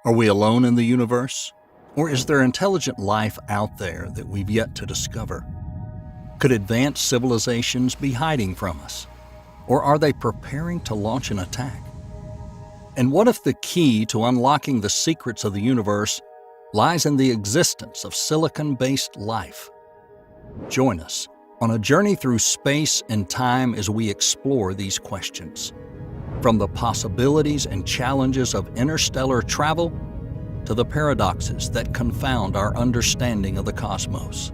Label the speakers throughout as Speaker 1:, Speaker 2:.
Speaker 1: Are we alone in the universe? Or is there intelligent life out there that we've yet to discover? Could advanced civilizations be hiding from us? Or are they preparing to launch an attack? And what if the key to unlocking the secrets of the universe lies in the existence of silicon-based life? Join us on a journey through space and time as we explore these questions. From the possibilities and challenges of interstellar travel to the paradoxes that confound our understanding of the cosmos.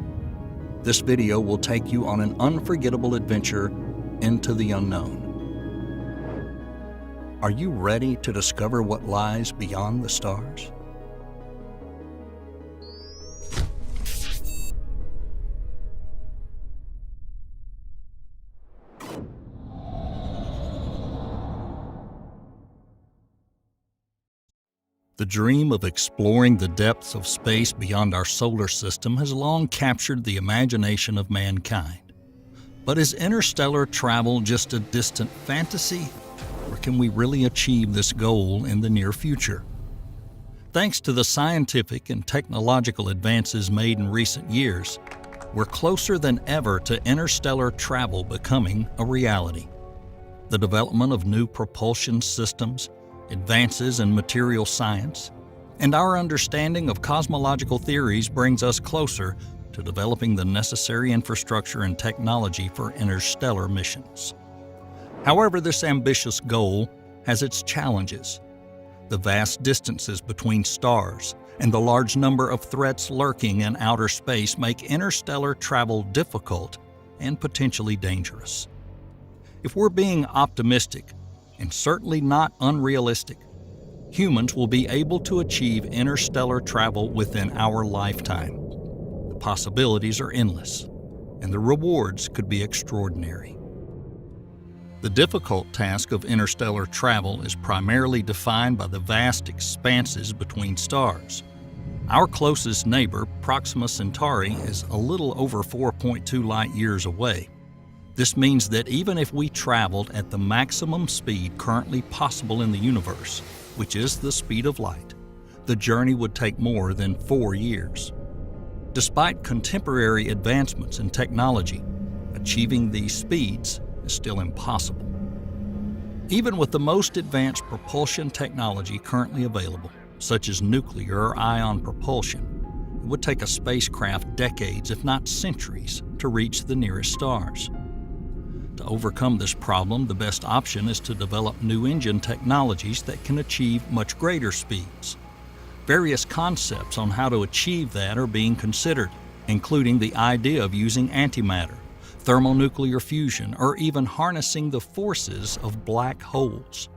Speaker 1: This video will take you on an unforgettable adventure into the unknown. Are you ready to discover what lies beyond the stars? The dream of exploring the depths of space beyond our solar system has long captured the imagination of mankind. But is interstellar travel just a distant fantasy, or can we really achieve this goal in the near future? Thanks to the scientific and technological advances made in recent years, we're closer than ever to interstellar travel becoming a reality. The development of new propulsion systems, advances in material science, and our understanding of cosmological theories brings us closer to developing the necessary infrastructure and technology for interstellar missions. However, this ambitious goal has its challenges. The vast distances between stars and the large number of threats lurking in outer space make interstellar travel difficult and potentially dangerous. If we're being optimistic, and certainly not unrealistic, humans will be able to achieve interstellar travel within our lifetime. The possibilities are endless, and the rewards could be extraordinary. The difficult task of interstellar travel is primarily defined by the vast expanses between stars. Our closest neighbor, Proxima Centauri, is a little over 4.2 light years away. This means that even if we traveled at the maximum speed currently possible in the universe, which is the speed of light, the journey would take more than 4 years. Despite contemporary advancements in technology, achieving these speeds is still impossible. Even with the most advanced propulsion technology currently available, such as nuclear or ion propulsion, it would take a spacecraft decades, if not centuries, to reach the nearest stars. To overcome this problem, the best option is to develop new engine technologies that can achieve much greater speeds. Various concepts on how to achieve that are being considered, including the idea of using antimatter, thermonuclear fusion, or even harnessing the forces of black holes.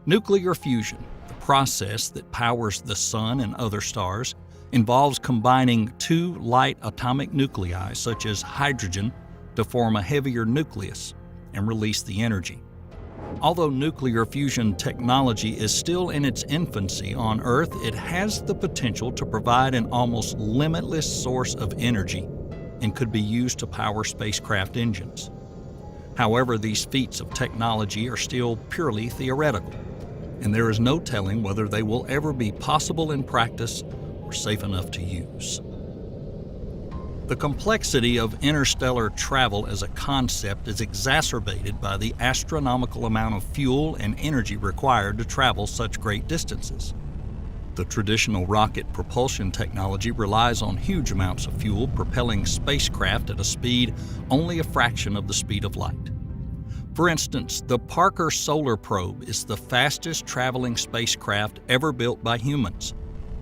Speaker 1: Nuclear fusion, the process that powers the sun and other stars, involves combining two light atomic nuclei, such as hydrogen, to form a heavier nucleus and release the energy. Although nuclear fusion technology is still in its infancy on Earth, it has the potential to provide an almost limitless source of energy and could be used to power spacecraft engines. However, these feats of technology are still purely theoretical, and there is no telling whether they will ever be possible in practice or safe enough to use. The complexity of interstellar travel as a concept is exacerbated by the astronomical amount of fuel and energy required to travel such great distances. The traditional rocket propulsion technology relies on huge amounts of fuel propelling spacecraft at a speed only a fraction of the speed of light. For instance, the Parker Solar Probe is the fastest traveling spacecraft ever built by humans,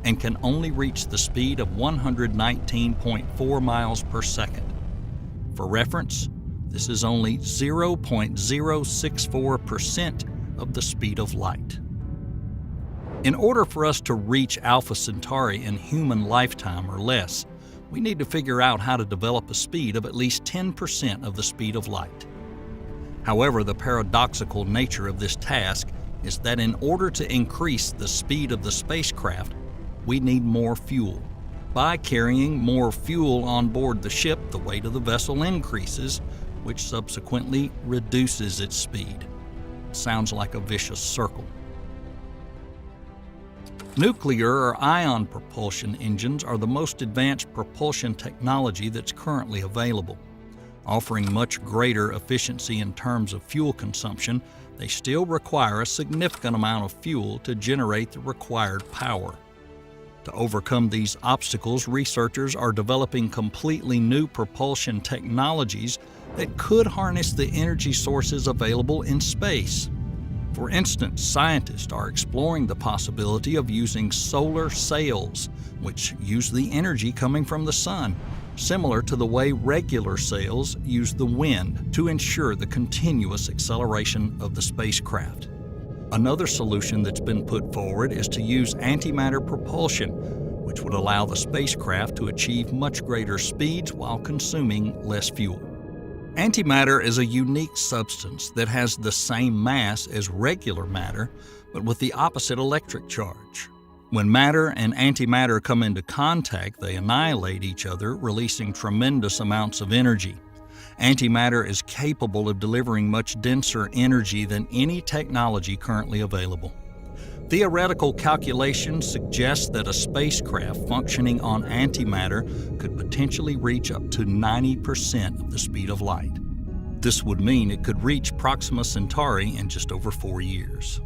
Speaker 1: and can only reach the speed of 119.4 miles per second. For reference, this is only 0.064% of the speed of light. In order for us to reach Alpha Centauri in human lifetime or less, we need to figure out how to develop a speed of at least 10% of the speed of light. However, the paradoxical nature of this task is that in order to increase the speed of the spacecraft, we need more fuel. By carrying more fuel on board the ship, the weight of the vessel increases, which subsequently reduces its speed. Sounds like a vicious circle. Nuclear or ion propulsion engines are the most advanced propulsion technology that's currently available. Offering much greater efficiency in terms of fuel consumption, they still require a significant amount of fuel to generate the required power. To overcome these obstacles, researchers are developing completely new propulsion technologies that could harness the energy sources available in space. For instance, scientists are exploring the possibility of using solar sails, which use the energy coming from the sun, similar to the way regular sails use the wind to ensure the continuous acceleration of the spacecraft. Another solution that's been put forward is to use antimatter propulsion, which would allow the spacecraft to achieve much greater speeds while consuming less fuel. Antimatter is a unique substance that has the same mass as regular matter, but with the opposite electric charge. When matter and antimatter come into contact, they annihilate each other, releasing tremendous amounts of energy. Antimatter is capable of delivering much denser energy than any technology currently available. Theoretical calculations suggest that a spacecraft functioning on antimatter could potentially reach up to 90% of the speed of light. This would mean it could reach Proxima Centauri in just over 4 years.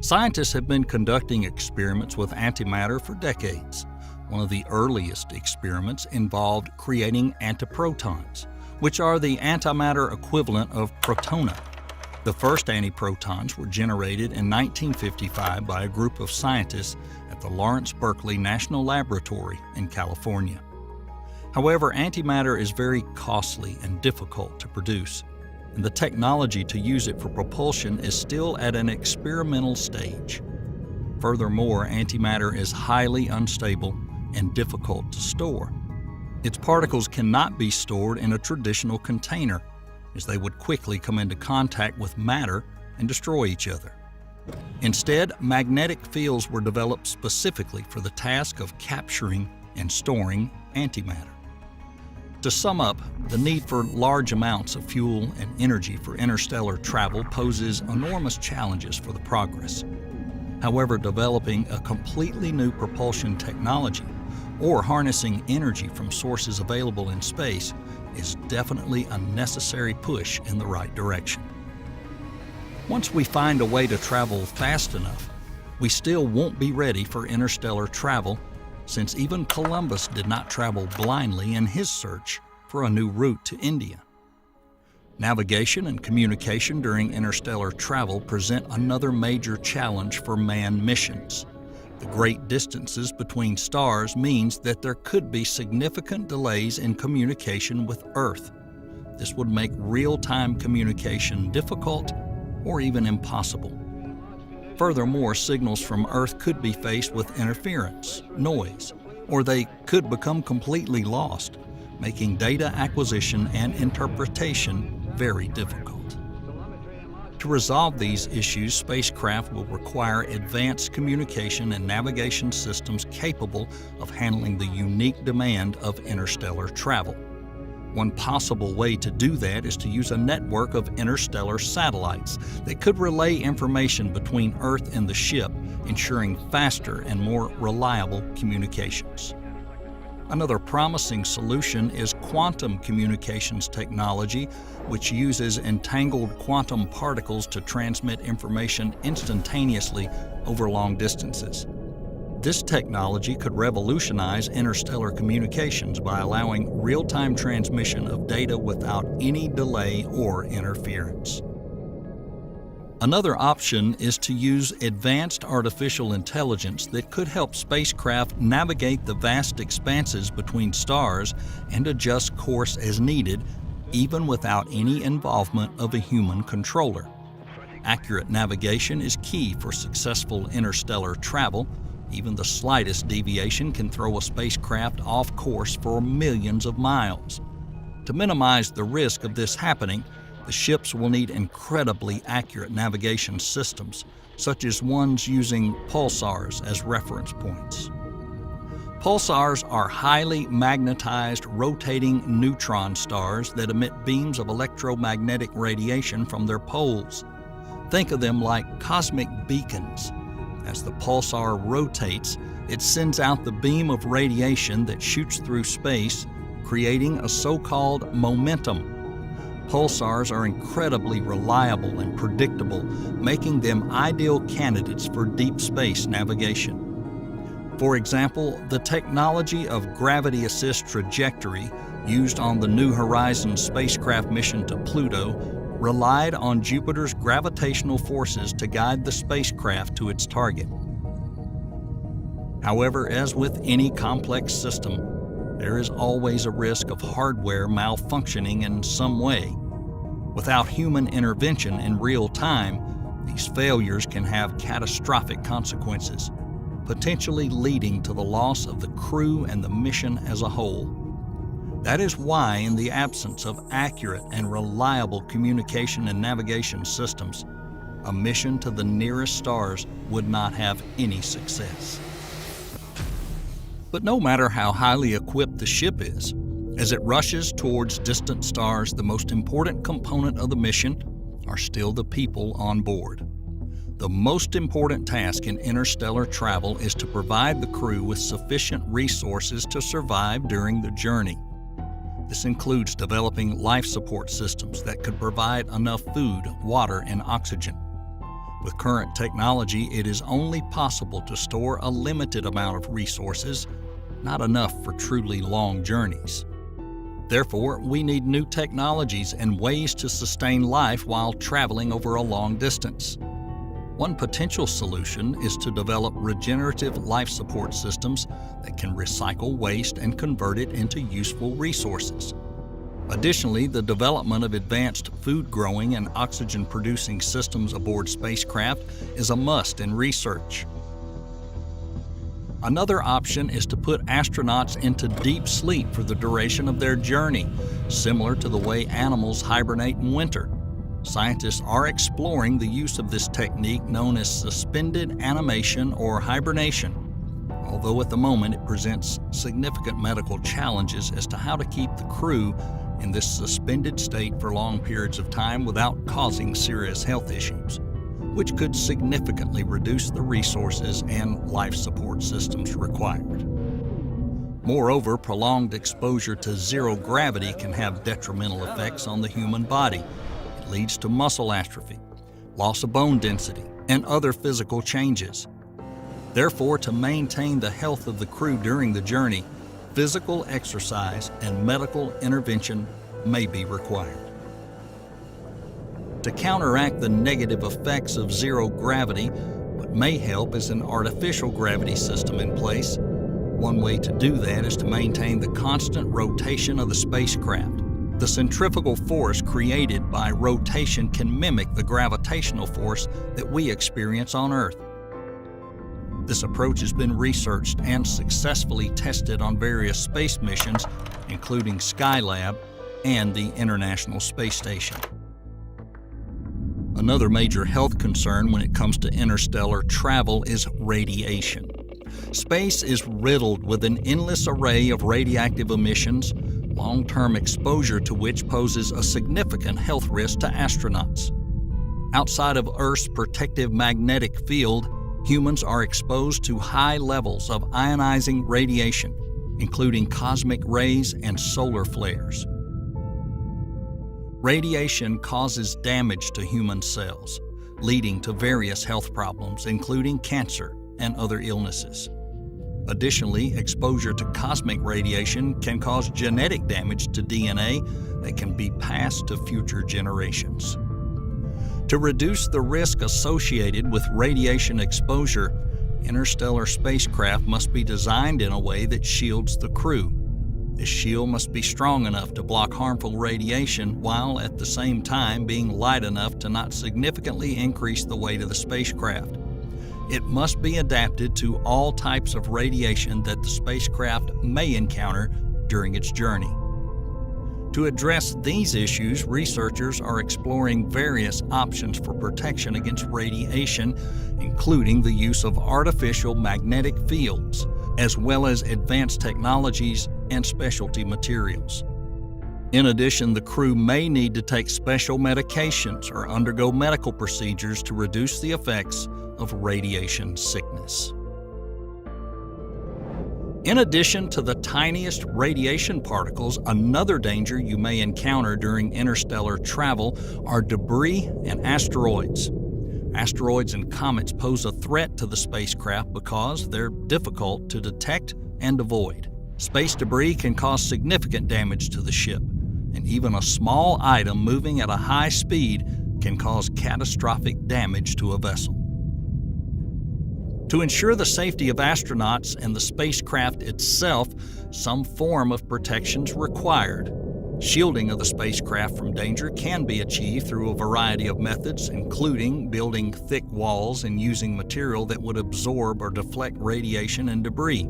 Speaker 1: Scientists have been conducting experiments with antimatter for decades. One of the earliest experiments involved creating antiprotons, which are the antimatter equivalent of protona. The first antiprotons were generated in 1955 by a group of scientists at the Lawrence Berkeley National Laboratory in California. However, antimatter is very costly and difficult to produce, and the technology to use it for propulsion is still at an experimental stage. Furthermore, antimatter is highly unstable and difficult to store. Its particles cannot be stored in a traditional container, as they would quickly come into contact with matter and destroy each other. Instead, magnetic fields were developed specifically for the task of capturing and storing antimatter. To sum up, the need for large amounts of fuel and energy for interstellar travel poses enormous challenges for the progress. However, developing a completely new propulsion technology or harnessing energy from sources available in space is definitely a necessary push in the right direction. Once we find a way to travel fast enough, we still won't be ready for interstellar travel, since even Columbus did not travel blindly in his search for a new route to India. Navigation and communication during interstellar travel present another major challenge for manned missions. The great distances between stars means that there could be significant delays in communication with Earth. This would make real-time communication difficult or even impossible. Furthermore, signals from Earth could be faced with interference, noise, or they could become completely lost, making data acquisition and interpretation very difficult. To resolve these issues, spacecraft will require advanced communication and navigation systems capable of handling the unique demand of interstellar travel. One possible way to do that is to use a network of interstellar satellites that could relay information between Earth and the ship, ensuring faster and more reliable communications. Another promising solution is quantum communications technology, which uses entangled quantum particles to transmit information instantaneously over long distances. This technology could revolutionize interstellar communications by allowing real-time transmission of data without any delay or interference. Another option is to use advanced artificial intelligence that could help spacecraft navigate the vast expanses between stars and adjust course as needed, even without any involvement of a human controller. Accurate navigation is key for successful interstellar travel. Even the slightest deviation can throw a spacecraft off course for millions of miles. To minimize the risk of this happening, the ships will need incredibly accurate navigation systems, such as ones using pulsars as reference points. Pulsars are highly magnetized, rotating neutron stars that emit beams of electromagnetic radiation from their poles. Think of them like cosmic beacons. As the pulsar rotates, it sends out the beam of radiation that shoots through space, creating a so-called momentum. Pulsars are incredibly reliable and predictable, making them ideal candidates for deep space navigation. For example, the technology of gravity assist trajectory used on the New Horizons spacecraft mission to Pluto relied on Jupiter's gravitational forces to guide the spacecraft to its target. However, as with any complex system, there is always a risk of hardware malfunctioning in some way. Without human intervention in real time, these failures can have catastrophic consequences, potentially leading to the loss of the crew and the mission as a whole. That is why, in the absence of accurate and reliable communication and navigation systems, a mission to the nearest stars would not have any success. But no matter how highly equipped the ship is, as it rushes towards distant stars, the most important component of the mission are still the people on board. The most important task in interstellar travel is to provide the crew with sufficient resources to survive during the journey. This includes developing life support systems that could provide enough food, water, and oxygen. With current technology, it is only possible to store a limited amount of resources, not enough for truly long journeys. Therefore, we need new technologies and ways to sustain life while traveling over a long distance. One potential solution is to develop regenerative life support systems that can recycle waste and convert it into useful resources. Additionally, the development of advanced food growing and oxygen producing systems aboard spacecraft is a must in research. Another option is to put astronauts into deep sleep for the duration of their journey, similar to the way animals hibernate in winter. Scientists are exploring the use of this technique known as suspended animation or hibernation, although at the moment it presents significant medical challenges as to how to keep the crew in this suspended state for long periods of time without causing serious health issues, which could significantly reduce the resources and life support systems required. Moreover, prolonged exposure to zero gravity can have detrimental effects on the human body. It leads to muscle atrophy, loss of bone density, and other physical changes. Therefore, to maintain the health of the crew during the journey, physical exercise and medical intervention may be required. To counteract the negative effects of zero gravity, what may help is an artificial gravity system in place. One way to do that is to maintain the constant rotation of the spacecraft. The centrifugal force created by rotation can mimic the gravitational force that we experience on Earth. This approach has been researched and successfully tested on various space missions, including Skylab and the International Space Station. Another major health concern when it comes to interstellar travel is radiation. Space is riddled with an endless array of radioactive emissions, long-term exposure to which poses a significant health risk to astronauts. Outside of Earth's protective magnetic field, humans are exposed to high levels of ionizing radiation, including cosmic rays and solar flares. Radiation causes damage to human cells, leading to various health problems, including cancer and other illnesses. Additionally, exposure to cosmic radiation can cause genetic damage to DNA that can be passed to future generations. To reduce the risk associated with radiation exposure, interstellar spacecraft must be designed in a way that shields the crew. This shield must be strong enough to block harmful radiation while at the same time being light enough to not significantly increase the weight of the spacecraft. It must be adapted to all types of radiation that the spacecraft may encounter during its journey. To address these issues, researchers are exploring various options for protection against radiation, including the use of artificial magnetic fields, as well as advanced technologies and specialty materials. In addition, the crew may need to take special medications or undergo medical procedures to reduce the effects of radiation sickness. In addition to the tiniest radiation particles, another danger you may encounter during interstellar travel are debris and asteroids. Asteroids and comets pose a threat to the spacecraft because they're difficult to detect and avoid. Space debris can cause significant damage to the ship, and even a small item moving at a high speed can cause catastrophic damage to a vessel. To ensure the safety of astronauts and the spacecraft itself, some form of protection is required. Shielding of the spacecraft from danger can be achieved through a variety of methods, including building thick walls and using material that would absorb or deflect radiation and debris.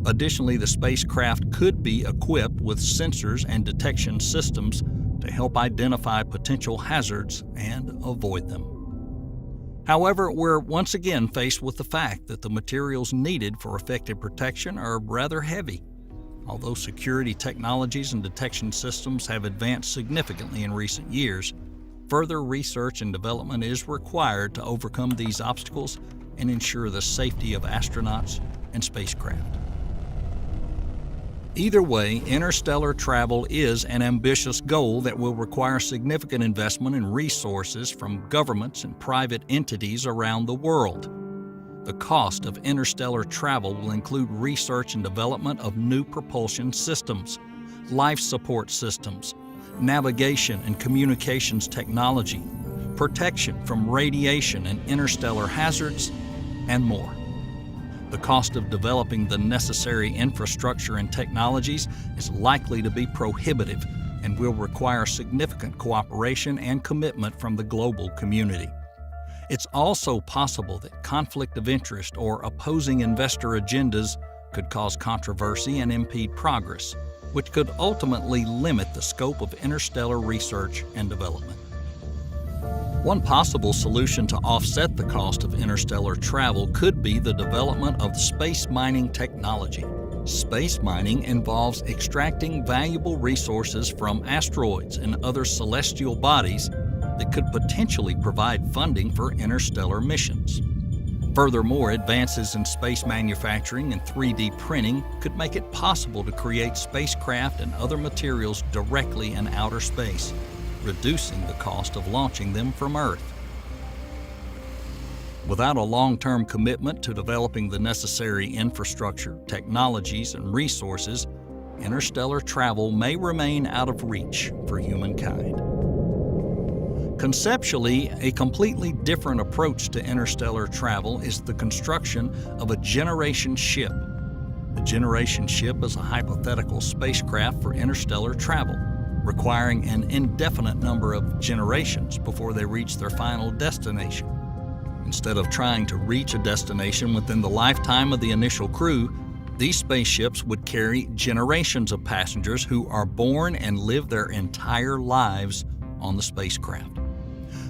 Speaker 1: Additionally, the spacecraft could be equipped with sensors and detection systems to help identify potential hazards and avoid them. However, we're once again faced with the fact that the materials needed for effective protection are rather heavy. Although security technologies and detection systems have advanced significantly in recent years, further research and development is required to overcome these obstacles and ensure the safety of astronauts and spacecraft. Either way, interstellar travel is an ambitious goal that will require significant investment and resources from governments and private entities around the world. The cost of interstellar travel will include research and development of new propulsion systems, life support systems, navigation and communications technology, protection from radiation and interstellar hazards, and more. The cost of developing the necessary infrastructure and technologies is likely to be prohibitive and will require significant cooperation and commitment from the global community. It's also possible that conflict of interest or opposing investor agendas could cause controversy and impede progress, which could ultimately limit the scope of interstellar research and development. One possible solution to offset the cost of interstellar travel could be the development of space mining technology. Space mining involves extracting valuable resources from asteroids and other celestial bodies that could potentially provide funding for interstellar missions. Furthermore, advances in space manufacturing and 3D printing could make it possible to create spacecraft and other materials directly in outer space, reducing the cost of launching them from Earth. Without a long-term commitment to developing the necessary infrastructure, technologies, and resources, interstellar travel may remain out of reach for humankind. Conceptually, a completely different approach to interstellar travel is the construction of a generation ship. A generation ship is a hypothetical spacecraft for interstellar travel, requiring an indefinite number of generations before they reach their final destination. Instead of trying to reach a destination within the lifetime of the initial crew, these spaceships would carry generations of passengers who are born and live their entire lives on the spacecraft.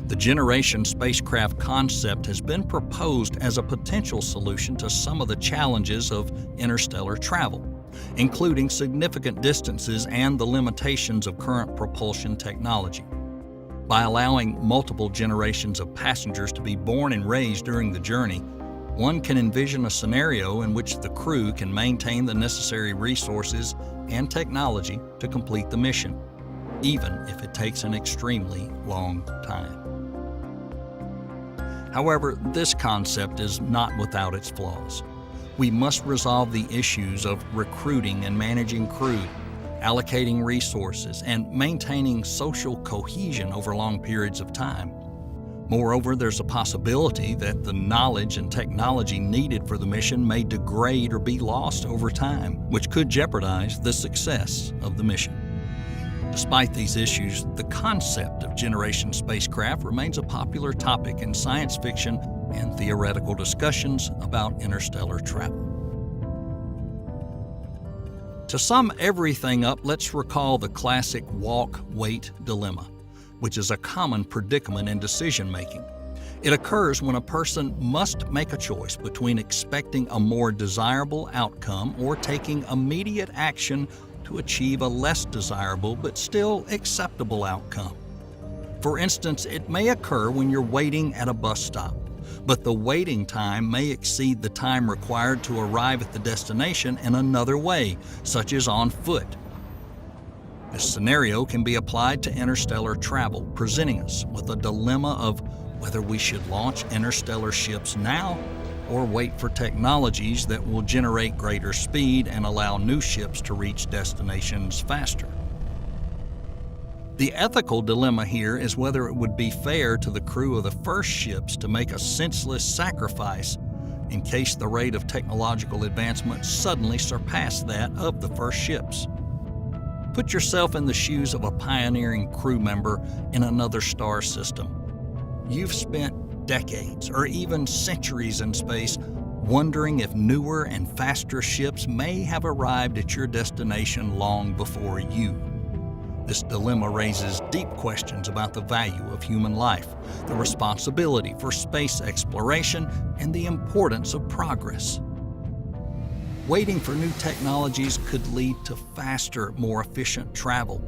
Speaker 1: The generation spacecraft concept has been proposed as a potential solution to some of the challenges of interstellar travel, including significant distances and the limitations of current propulsion technology. By allowing multiple generations of passengers to be born and raised during the journey, one can envision a scenario in which the crew can maintain the necessary resources and technology to complete the mission, even if it takes an extremely long time. However, this concept is not without its flaws. We must resolve the issues of recruiting and managing crew, allocating resources, and maintaining social cohesion over long periods of time. Moreover, there's a possibility that the knowledge and technology needed for the mission may degrade or be lost over time, which could jeopardize the success of the mission. Despite these issues, the concept of generation spacecraft remains a popular topic in science fiction and theoretical discussions about interstellar travel. To sum everything up, let's recall the classic walk-wait dilemma, which is a common predicament in decision-making. It occurs when a person must make a choice between expecting a more desirable outcome or taking immediate action to to achieve a less desirable but still acceptable outcome. For instance, it may occur when you're waiting at a bus stop, but the waiting time may exceed the time required to arrive at the destination in another way, such as on foot. This scenario can be applied to interstellar travel, presenting us with a dilemma of whether we should launch interstellar ships now or wait for technologies that will generate greater speed and allow new ships to reach destinations faster. The ethical dilemma here is whether it would be fair to the crew of the first ships to make a senseless sacrifice in case the rate of technological advancement suddenly surpassed that of the first ships. Put yourself in the shoes of a pioneering crew member in another star system. You've spent decades or even centuries in space wondering if newer and faster ships may have arrived at your destination long before you. This dilemma raises deep questions about the value of human life, the responsibility for space exploration, and the importance of progress. Waiting for new technologies could lead to faster, more efficient travel,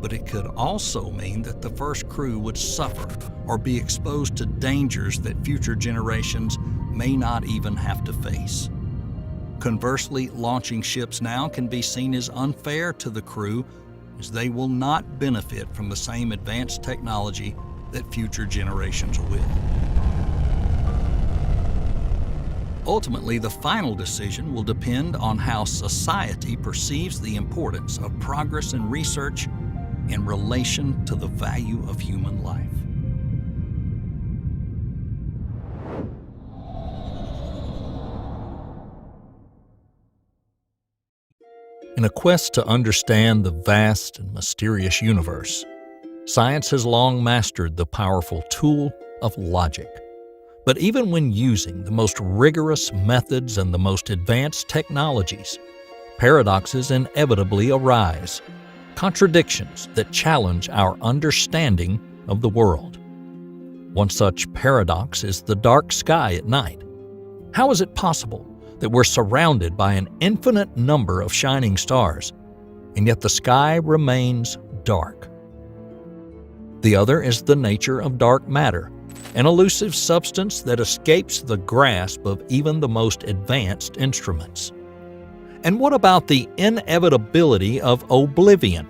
Speaker 1: but it could also mean that the first crew would suffer or be exposed to dangers that future generations may not even have to face. Conversely, launching ships now can be seen as unfair to the crew, as they will not benefit from the same advanced technology that future generations will. Ultimately, the final decision will depend on how society perceives the importance of progress and research in relation to the value of human life. In a quest to understand the vast and mysterious universe, science has long mastered the powerful tool of logic. But even when using the most rigorous methods and the most advanced technologies, paradoxes inevitably arise, contradictions that challenge our understanding of the world. One such paradox is the dark sky at night. How is it possible that we're surrounded by an infinite number of shining stars, and yet the sky remains dark? The other is the nature of dark matter, an elusive substance that escapes the grasp of even the most advanced instruments. And what about the inevitability of oblivion?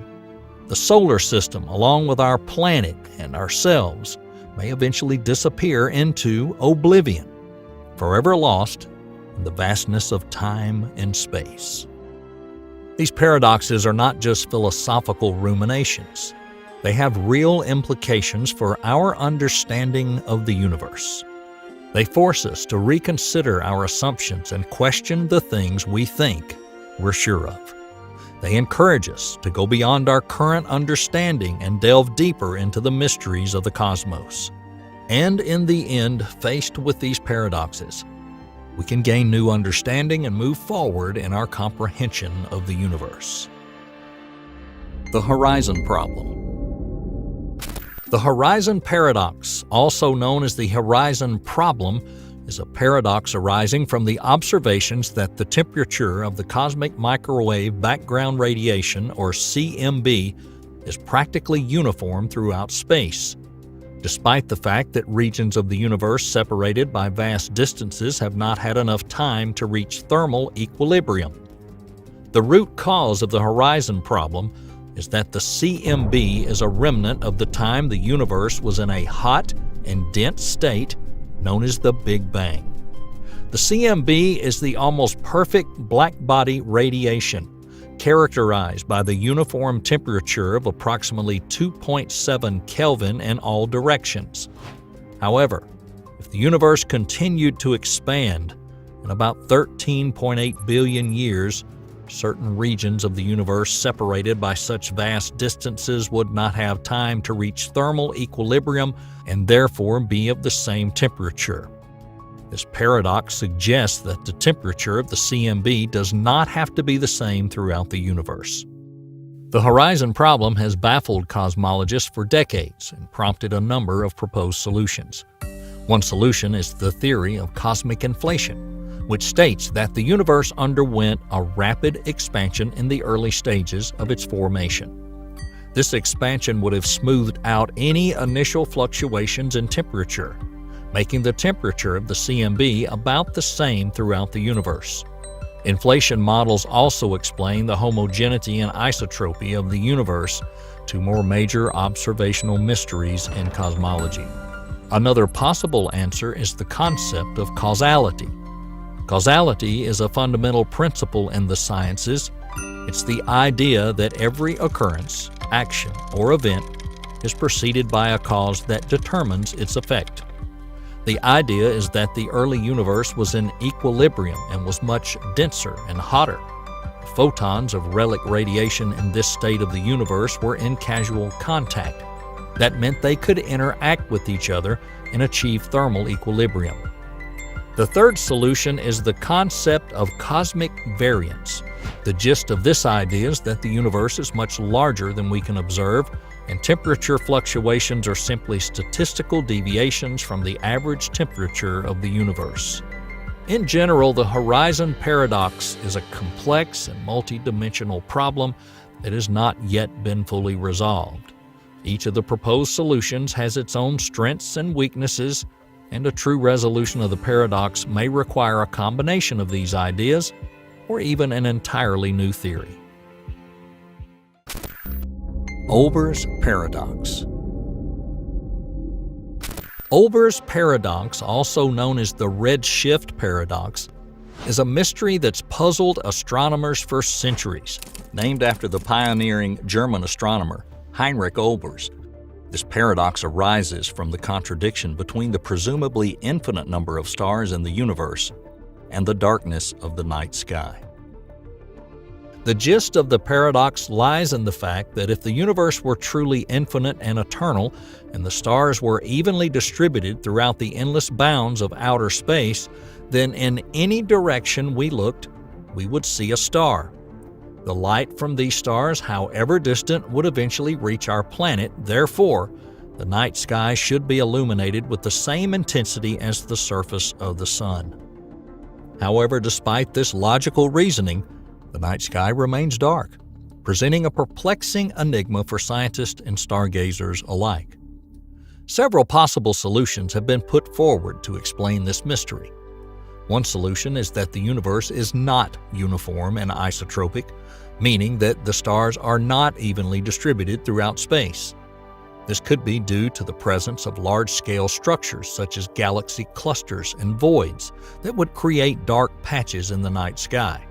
Speaker 1: The solar system, along with our planet and ourselves, may eventually disappear into oblivion, forever lost in the vastness of time and space. These paradoxes are not just philosophical ruminations. They have real implications for our understanding of the universe. They force us to reconsider our assumptions and question the things we think we're sure of. They encourage us to go beyond our current understanding and delve deeper into the mysteries of the cosmos. And in the end, faced with these paradoxes, we can gain new understanding and move forward in our comprehension of the universe. The Horizon Problem. The horizon paradox, also known as the horizon problem, is a paradox arising from the observations that the temperature of the cosmic microwave background radiation, or CMB, is practically uniform throughout space, despite the fact that regions of the universe separated by vast distances have not had enough time to reach thermal equilibrium. The root cause of the horizon problem is that the CMB is a remnant of the time the universe was in a hot and dense state known as the Big Bang. The CMB is the almost perfect blackbody radiation, characterized by the uniform temperature of approximately 2.7 Kelvin in all directions. However, if the universe continued to expand, in about 13.8 billion years, certain regions of the universe separated by such vast distances would not have time to reach thermal equilibrium and therefore be of the same temperature. This paradox suggests that the temperature of the CMB does not have to be the same throughout the universe. The horizon problem has baffled cosmologists for decades and prompted a number of proposed solutions. One solution is the theory of cosmic inflation, which states that the universe underwent a rapid expansion in the early stages of its formation. This expansion would have smoothed out any initial fluctuations in temperature, making the temperature of the CMB about the same throughout the universe. Inflation models also explain the homogeneity and isotropy of the universe, two more major observational mysteries in cosmology. Another possible answer is the concept of causality. Causality is a fundamental principle in the sciences. It's the idea that every occurrence, action, or event is preceded by a cause that determines its effect. The idea is that the early universe was in equilibrium and was much denser and hotter. Photons of relic radiation in this state of the universe were in casual contact. That meant they could interact with each other and achieve thermal equilibrium. The third solution is the concept of cosmic variance. The gist of this idea is that the universe is much larger than we can observe, and temperature fluctuations are simply statistical deviations from the average temperature of the universe. In general, the horizon paradox is a complex and multidimensional problem that has not yet been fully resolved. Each of the proposed solutions has its own strengths and weaknesses, and a true resolution of the paradox may require a combination of these ideas or even an entirely new theory. Olbers' paradox. Olbers' paradox, also known as the redshift paradox, is a mystery that's puzzled astronomers for centuries, named after the pioneering German astronomer Heinrich Olbers. This paradox arises from the contradiction between the presumably infinite number of stars in the universe and the darkness of the night sky. The gist of the paradox lies in the fact that if the universe were truly infinite and eternal, and the stars were evenly distributed throughout the endless bounds of outer space, then in any direction we looked, we would see a star. The light from these stars, however distant, would eventually reach our planet. Therefore, the night sky should be illuminated with the same intensity as the surface of the sun. However, despite this logical reasoning, the night sky remains dark, presenting a perplexing enigma for scientists and stargazers alike. Several possible solutions have been put forward to explain this mystery. One solution is that the universe is not uniform and isotropic, meaning that the stars are not evenly distributed throughout space. This could be due to the presence of large-scale structures such as galaxy clusters and voids that would create dark patches in the night sky.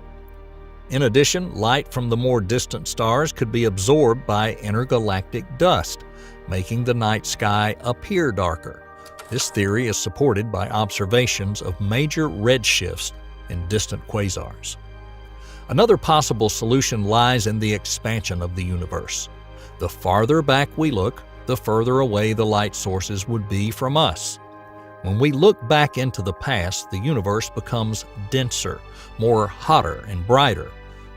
Speaker 1: In addition, light from the more distant stars could be absorbed by intergalactic dust, making the night sky appear darker. This theory is supported by observations of major redshifts in distant quasars. Another possible solution lies in the expansion of the universe. The farther back we look, the further away the light sources would be from us. When we look back into the past, the universe becomes denser, more hotter and brighter.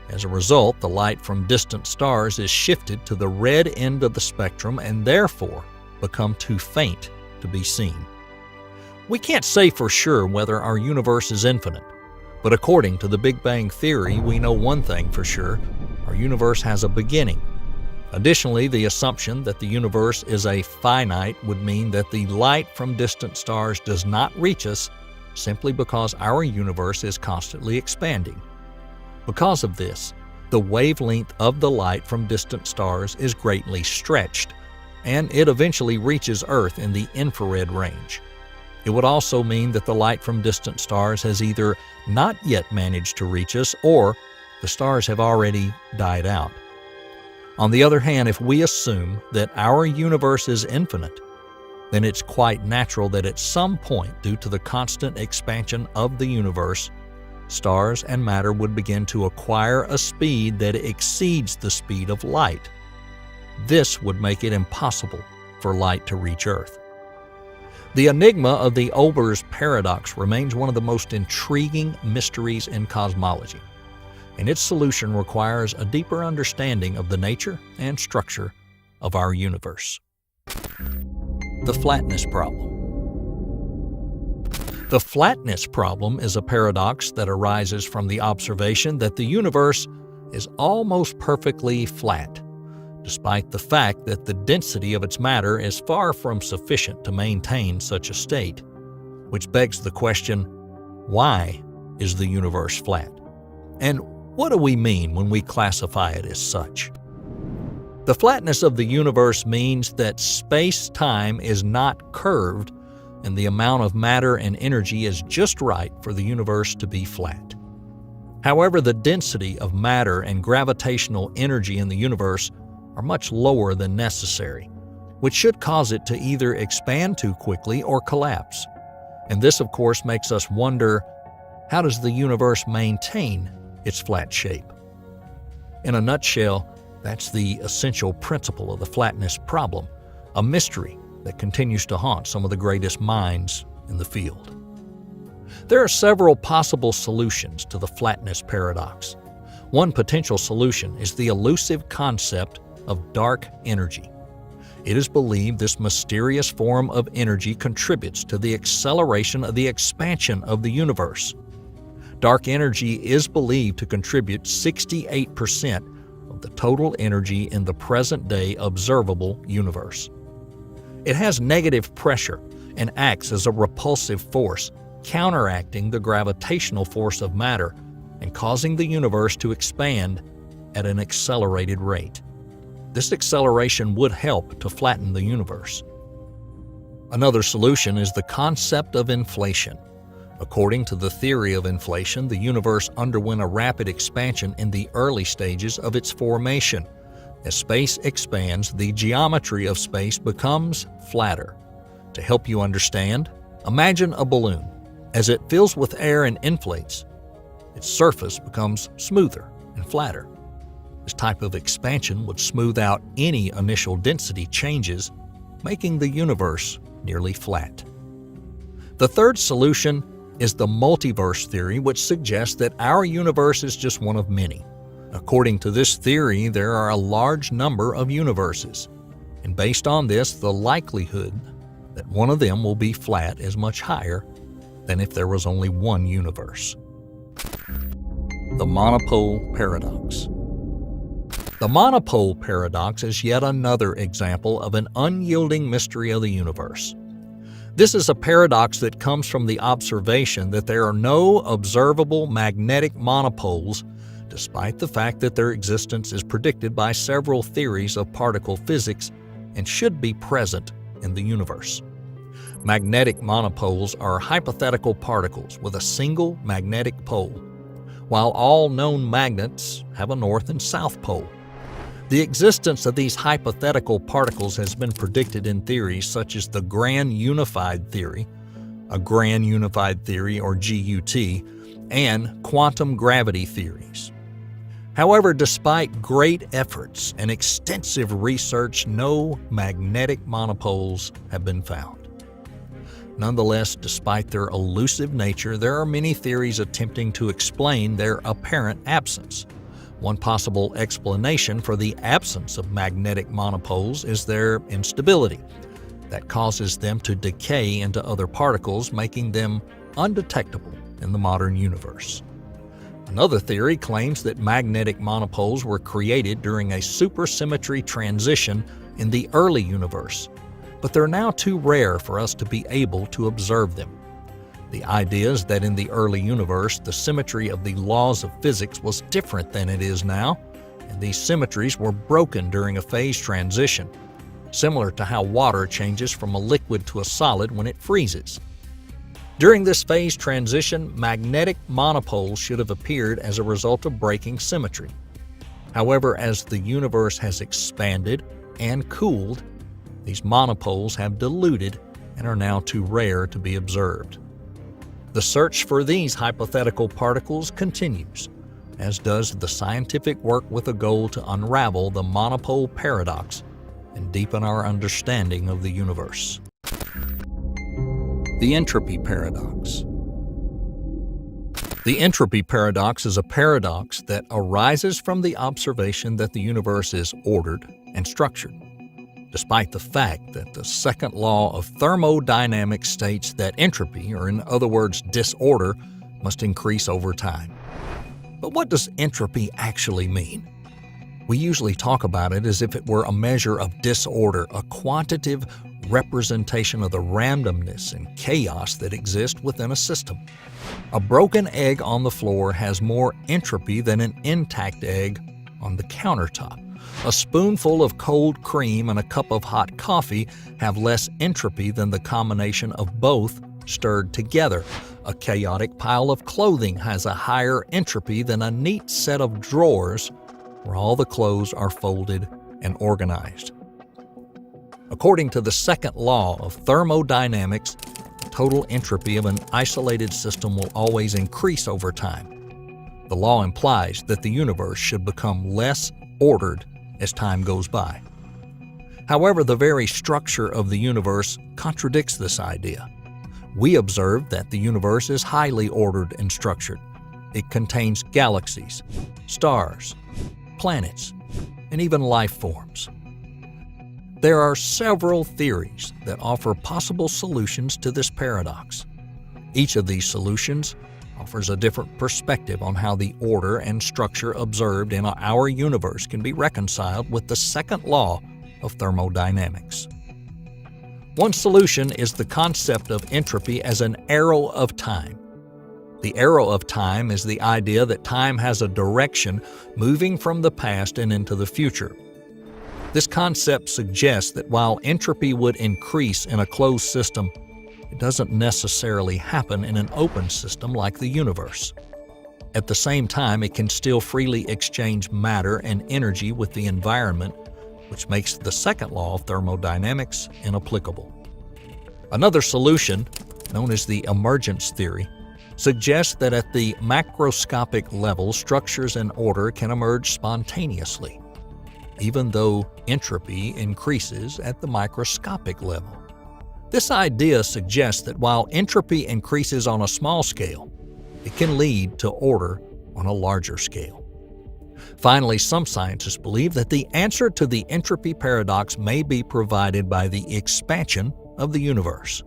Speaker 1: As a result, the light from distant stars is shifted to the red end of the spectrum and therefore become too faint to be seen. We can't say for sure whether our universe is infinite, but according to the Big Bang Theory, we know one thing for sure: our universe has a beginning. Additionally, the assumption that the universe is a finite would mean that the light from distant stars does not reach us simply because our universe is constantly expanding. Because of this, the wavelength of the light from distant stars is greatly stretched, and it eventually reaches Earth in the infrared range. It would also mean that the light from distant stars has either not yet managed to reach us or the stars have already died out. On the other hand, if we assume that our universe is infinite, then it's quite natural that at some point, due to the constant expansion of the universe, stars and matter would begin to acquire a speed that exceeds the speed of light. This would make it impossible for light to reach Earth. The enigma of the Olbers' paradox remains one of the most intriguing mysteries in cosmology, and its solution requires a deeper understanding of the nature and structure of our universe. The flatness problem. The flatness problem is a paradox that arises from the observation that the universe is almost perfectly flat, despite the fact that the density of its matter is far from sufficient to maintain such a state, which begs the question, why is the universe flat? And what do we mean when we classify it as such? The flatness of the universe means that space-time is not curved and the amount of matter and energy is just right for the universe to be flat. However, the density of matter and gravitational energy in the universe are much lower than necessary, which should cause it to either expand too quickly or collapse. And this, of course, makes us wonder, how does the universe maintain its flat shape? In a nutshell, that's the essential principle of the flatness problem, a mystery that continues to haunt some of the greatest minds in the field. There are several possible solutions to the flatness paradox. One potential solution is the elusive concept of dark energy. It is believed this mysterious form of energy contributes to the acceleration of the expansion of the universe. Dark energy is believed to contribute 68% of the total energy in the present-day observable universe. It has negative pressure and acts as a repulsive force, counteracting the gravitational force of matter and causing the universe to expand at an accelerated rate. This acceleration would help to flatten the universe. Another solution is the concept of inflation. According to the theory of inflation, the universe underwent a rapid expansion in the early stages of its formation. As space expands, the geometry of space becomes flatter. To help you understand, imagine a balloon. As it fills with air and inflates, its surface becomes smoother and flatter. This type of expansion would smooth out any initial density changes, making the universe nearly flat. The third solution is the multiverse theory, which suggests that our universe is just one of many. According to this theory, there are a large number of universes, and based on this, the likelihood that one of them will be flat is much higher than if there was only one universe. The monopole paradox. The monopole paradox is yet another example of an unyielding mystery of the universe. This is a paradox that comes from the observation that there are no observable magnetic monopoles, despite the fact that their existence is predicted by several theories of particle physics and should be present in the universe. Magnetic monopoles are hypothetical particles with a single magnetic pole, while all known magnets have a north and south pole. The existence of these hypothetical particles has been predicted in theories such as the Grand Unified Theory, a Grand Unified Theory or GUT, and quantum gravity theories. However, despite great efforts and extensive research, no magnetic monopoles have been found. Nonetheless, despite their elusive nature, there are many theories attempting to explain their apparent absence. One possible explanation for the absence of magnetic monopoles is their instability that causes them to decay into other particles, making them undetectable in the modern universe. Another theory claims that magnetic monopoles were created during a supersymmetry transition in the early universe, but they're now too rare for us to be able to observe them. The idea is that in the early universe, the symmetry of the laws of physics was different than it is now, and these symmetries were broken during a phase transition, similar to how water changes from a liquid to a solid when it freezes. During this phase transition, magnetic monopoles should have appeared as a result of breaking symmetry. However, as the universe has expanded and cooled, these monopoles have diluted and are now too rare to be observed. The search for these hypothetical particles continues, as does the scientific work with a goal to unravel the monopole paradox and deepen our understanding of the universe. The entropy paradox. The entropy paradox is a paradox that arises from the observation that the universe is ordered and structured. despite the fact that the second law of thermodynamics states that entropy, or in other words, disorder, must increase over time. But what does entropy actually mean? We usually talk about it as if it were a measure of disorder, a quantitative representation of the randomness and chaos that exist within a system. A broken egg on the floor has more entropy than an intact egg on the countertop. A spoonful of cold cream and a cup of hot coffee have less entropy than the combination of both stirred together. A chaotic pile of clothing has a higher entropy than a neat set of drawers where all the clothes are folded and organized. According to the second law of thermodynamics, the total entropy of an isolated system will always increase over time. The law implies that the universe should become less ordered as time goes by. However, the very structure of the universe contradicts this idea. We observe that the universe is highly ordered and structured. It contains galaxies, stars, planets, and even life forms. There are several theories that offer possible solutions to this paradox. Each of these solutions offers a different perspective on how the order and structure observed in our universe can be reconciled with the second law of thermodynamics. One solution is the concept of entropy as an arrow of time. The arrow of time is the idea that time has a direction moving from the past and into the future. This concept suggests that while entropy would increase in a closed system, it doesn't necessarily happen in an open system like the universe. At the same time, it can still freely exchange matter and energy with the environment, which makes the second law of thermodynamics inapplicable. Another solution, known as the emergence theory, suggests that at the macroscopic level, structures and order can emerge spontaneously, even though entropy increases at the microscopic level. This idea suggests that while entropy increases on a small scale, it can lead to order on a larger scale. Finally, some scientists believe that the answer to the entropy paradox may be provided by the expansion of the universe.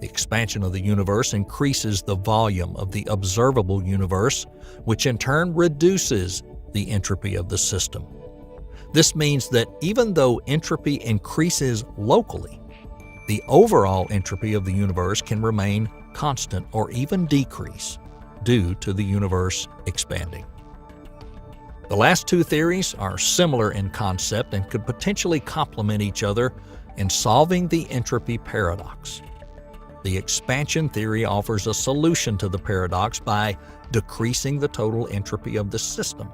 Speaker 1: The expansion of the universe increases the volume of the observable universe, which in turn reduces the entropy of the system. This means that even though entropy increases locally, the overall entropy of the universe can remain constant or even decrease due to the universe expanding. The last two theories are similar in concept and could potentially complement each other in solving the entropy paradox. The expansion theory offers a solution to the paradox by decreasing the total entropy of the system,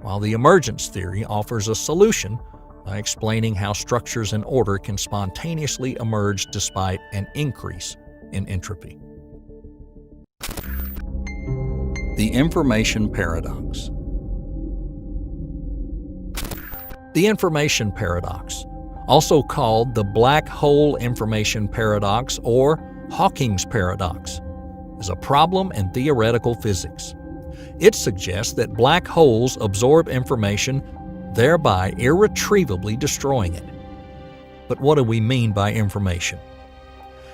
Speaker 1: while the emergence theory offers a solution by explaining how structures and order can spontaneously emerge despite an increase in entropy. The information paradox. The information paradox, also called the black hole information paradox or Hawking's paradox, is a problem in theoretical physics. It suggests that black holes absorb information, thereby irretrievably destroying it. But what do we mean by information?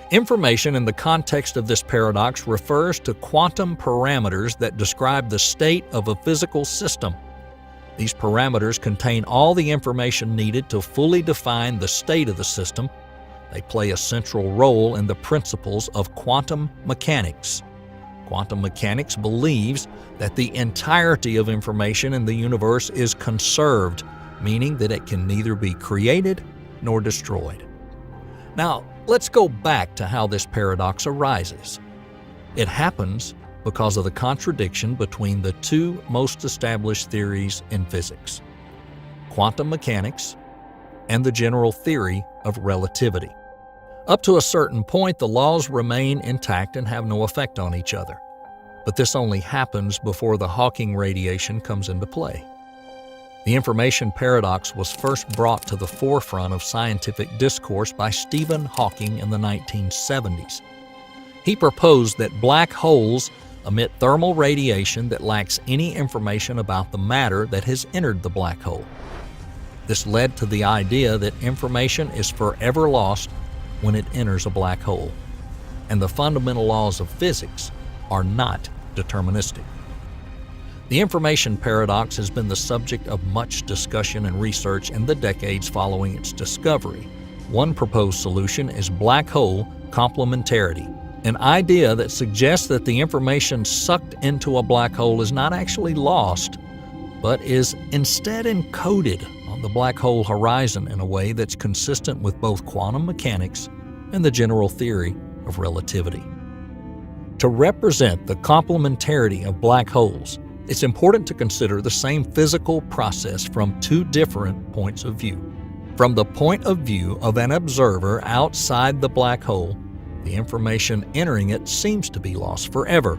Speaker 1: Information in the context of this paradox refers to quantum parameters that describe the state of a physical system. These parameters contain all the information needed to fully define the state of the system. They play a central role in the principles of quantum mechanics. Quantum mechanics believes that the entirety of information in the universe is conserved, meaning that it can neither be created nor destroyed. Now, let's go back to how this paradox arises. It happens because of the contradiction between the two most established theories in physics: quantum mechanics and the general theory of relativity. Up to a certain point, the laws remain intact and have no effect on each other. But this only happens before the Hawking radiation comes into play. The information paradox was first brought to the forefront of scientific discourse by Stephen Hawking in the 1970s. He proposed that black holes emit thermal radiation that lacks any information about the matter that has entered the black hole. This led to the idea that information is forever lost when it enters a black hole, and the fundamental laws of physics are not deterministic. The information paradox has been the subject of much discussion and research in the decades following its discovery. One proposed solution is black hole complementarity, an idea that suggests that the information sucked into a black hole is not actually lost, but is instead encoded on the black hole horizon in a way that's consistent with both quantum mechanics and the general theory of relativity. To represent the complementarity of black holes, it's important to consider the same physical process from two different points of view. From the point of view of an observer outside the black hole, the information entering it seems to be lost forever,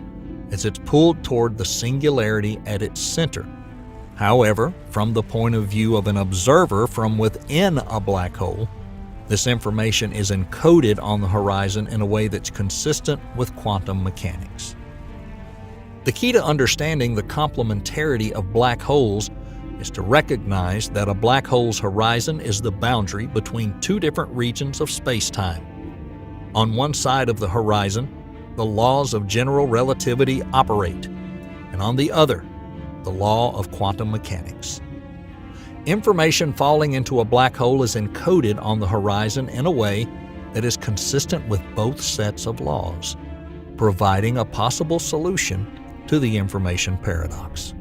Speaker 1: as it's pulled toward the singularity at its center. However, from the point of view of an observer from within a black hole, this information is encoded on the horizon in a way that's consistent with quantum mechanics. The key to understanding the complementarity of black holes is to recognize that a black hole's horizon is the boundary between two different regions of space-time. On one side of the horizon, the laws of general relativity operate, and on the other, the law of quantum mechanics. Information falling into a black hole is encoded on the horizon in a way that is consistent with both sets of laws, providing a possible solution to the information paradox.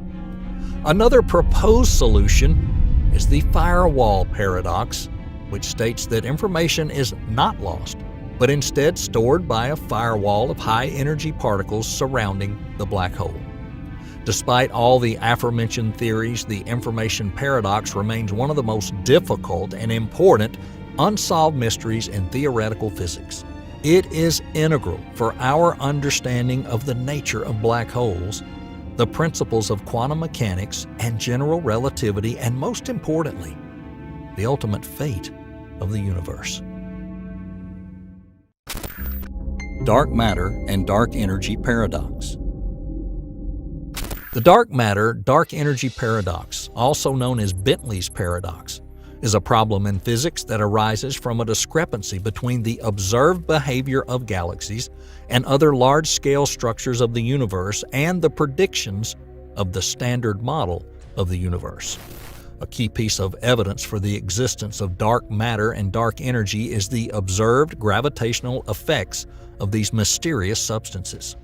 Speaker 1: Another proposed solution is the firewall paradox, which states that information is not lost, but instead stored by a firewall of high-energy particles surrounding the black hole. Despite all the aforementioned theories, the information paradox remains one of the most difficult and important unsolved mysteries in theoretical physics. It is integral for our understanding of the nature of black holes, the principles of quantum mechanics and general relativity, and most importantly, the ultimate fate of the universe. Dark matter and dark energy paradox. The dark matter-dark energy paradox, also known as Bentley's paradox, is a problem in physics that arises from a discrepancy between the observed behavior of galaxies and other large-scale structures of the universe and the predictions of the standard model of the universe. A key piece of evidence for the existence of dark matter and dark energy is the observed gravitational effects of these mysterious substances.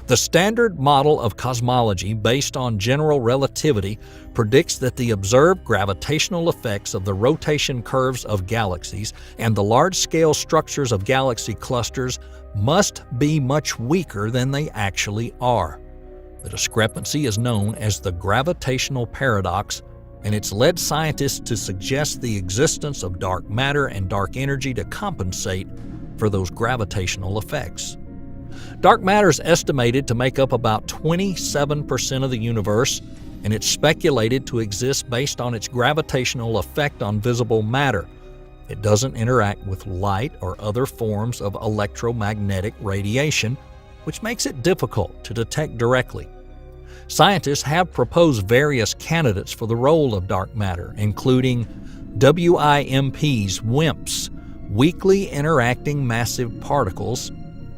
Speaker 1: The standard model of cosmology based on general relativity predicts that the observed gravitational effects of the rotation curves of galaxies and the large-scale structures of galaxy clusters must be much weaker than they actually are. The discrepancy is known as the gravitational paradox, and it's led scientists to suggest the existence of dark matter and dark energy to compensate for those gravitational effects. Dark matter is estimated to make up about 27% of the universe, and it's speculated to exist based on its gravitational effect on visible matter. It doesn't interact with light or other forms of electromagnetic radiation, which makes it difficult to detect directly. Scientists have proposed various candidates for the role of dark matter, including WIMPs, WIMPs, weakly interacting massive particles,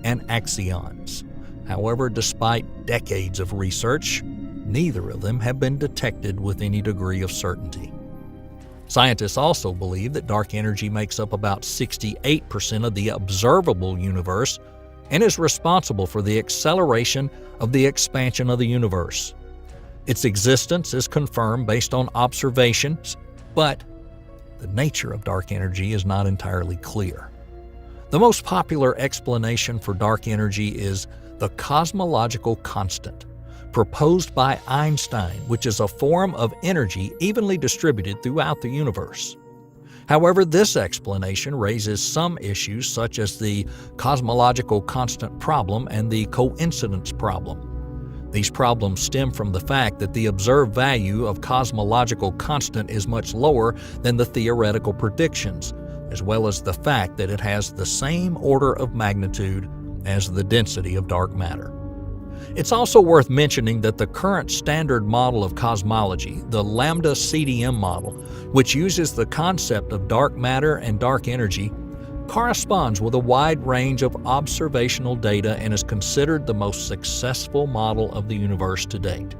Speaker 1: and axions. However, despite decades of research, neither of them have been detected with any degree of certainty. Scientists also believe that dark energy makes up about 68% of the observable universe and is responsible for the acceleration of the expansion of the universe. Its existence is confirmed based on observations, but the nature of dark energy is not entirely clear. The most popular explanation for dark energy is the cosmological constant, proposed by Einstein, which is a form of energy evenly distributed throughout the universe. However, this explanation raises some issues such as the cosmological constant problem and the coincidence problem. These problems stem from the fact that the observed value of cosmological constant is much lower than the theoretical predictions, as well as the fact that it has the same order of magnitude as the density of dark matter. It's also worth mentioning that the current standard model of cosmology, the Lambda CDM model, which uses the concept of dark matter and dark energy, corresponds with a wide range of observational data and is considered the most successful model of the universe to date.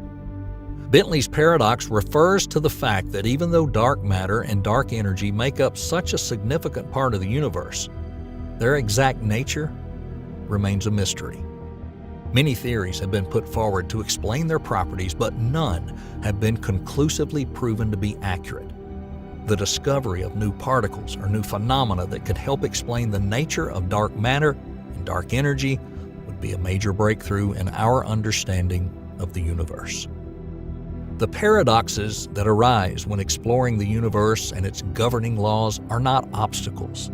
Speaker 1: Bentley's paradox refers to the fact that even though dark matter and dark energy make up such a significant part of the universe, their exact nature remains a mystery. Many theories have been put forward to explain their properties, but none have been conclusively proven to be accurate. The discovery of new particles or new phenomena that could help explain the nature of dark matter and dark energy would be a major breakthrough in our understanding of the universe. The paradoxes that arise when exploring the universe and its governing laws are not obstacles,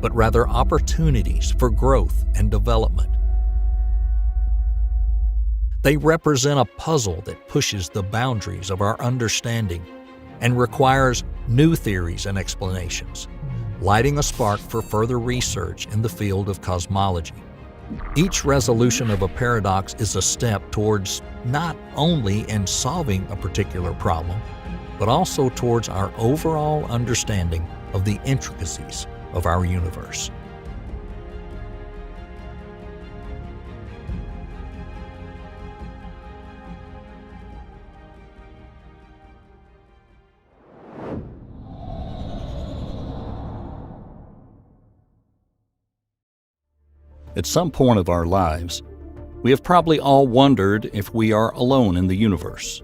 Speaker 1: but rather opportunities for growth and development. They represent a puzzle that pushes the boundaries of our understanding and requires new theories and explanations, lighting a spark for further research in the field of cosmology. Each resolution of a paradox is a step towards not only in solving a particular problem, but also towards our overall understanding of the intricacies of our universe. At some point of our lives, we have probably all wondered if we are alone in the universe.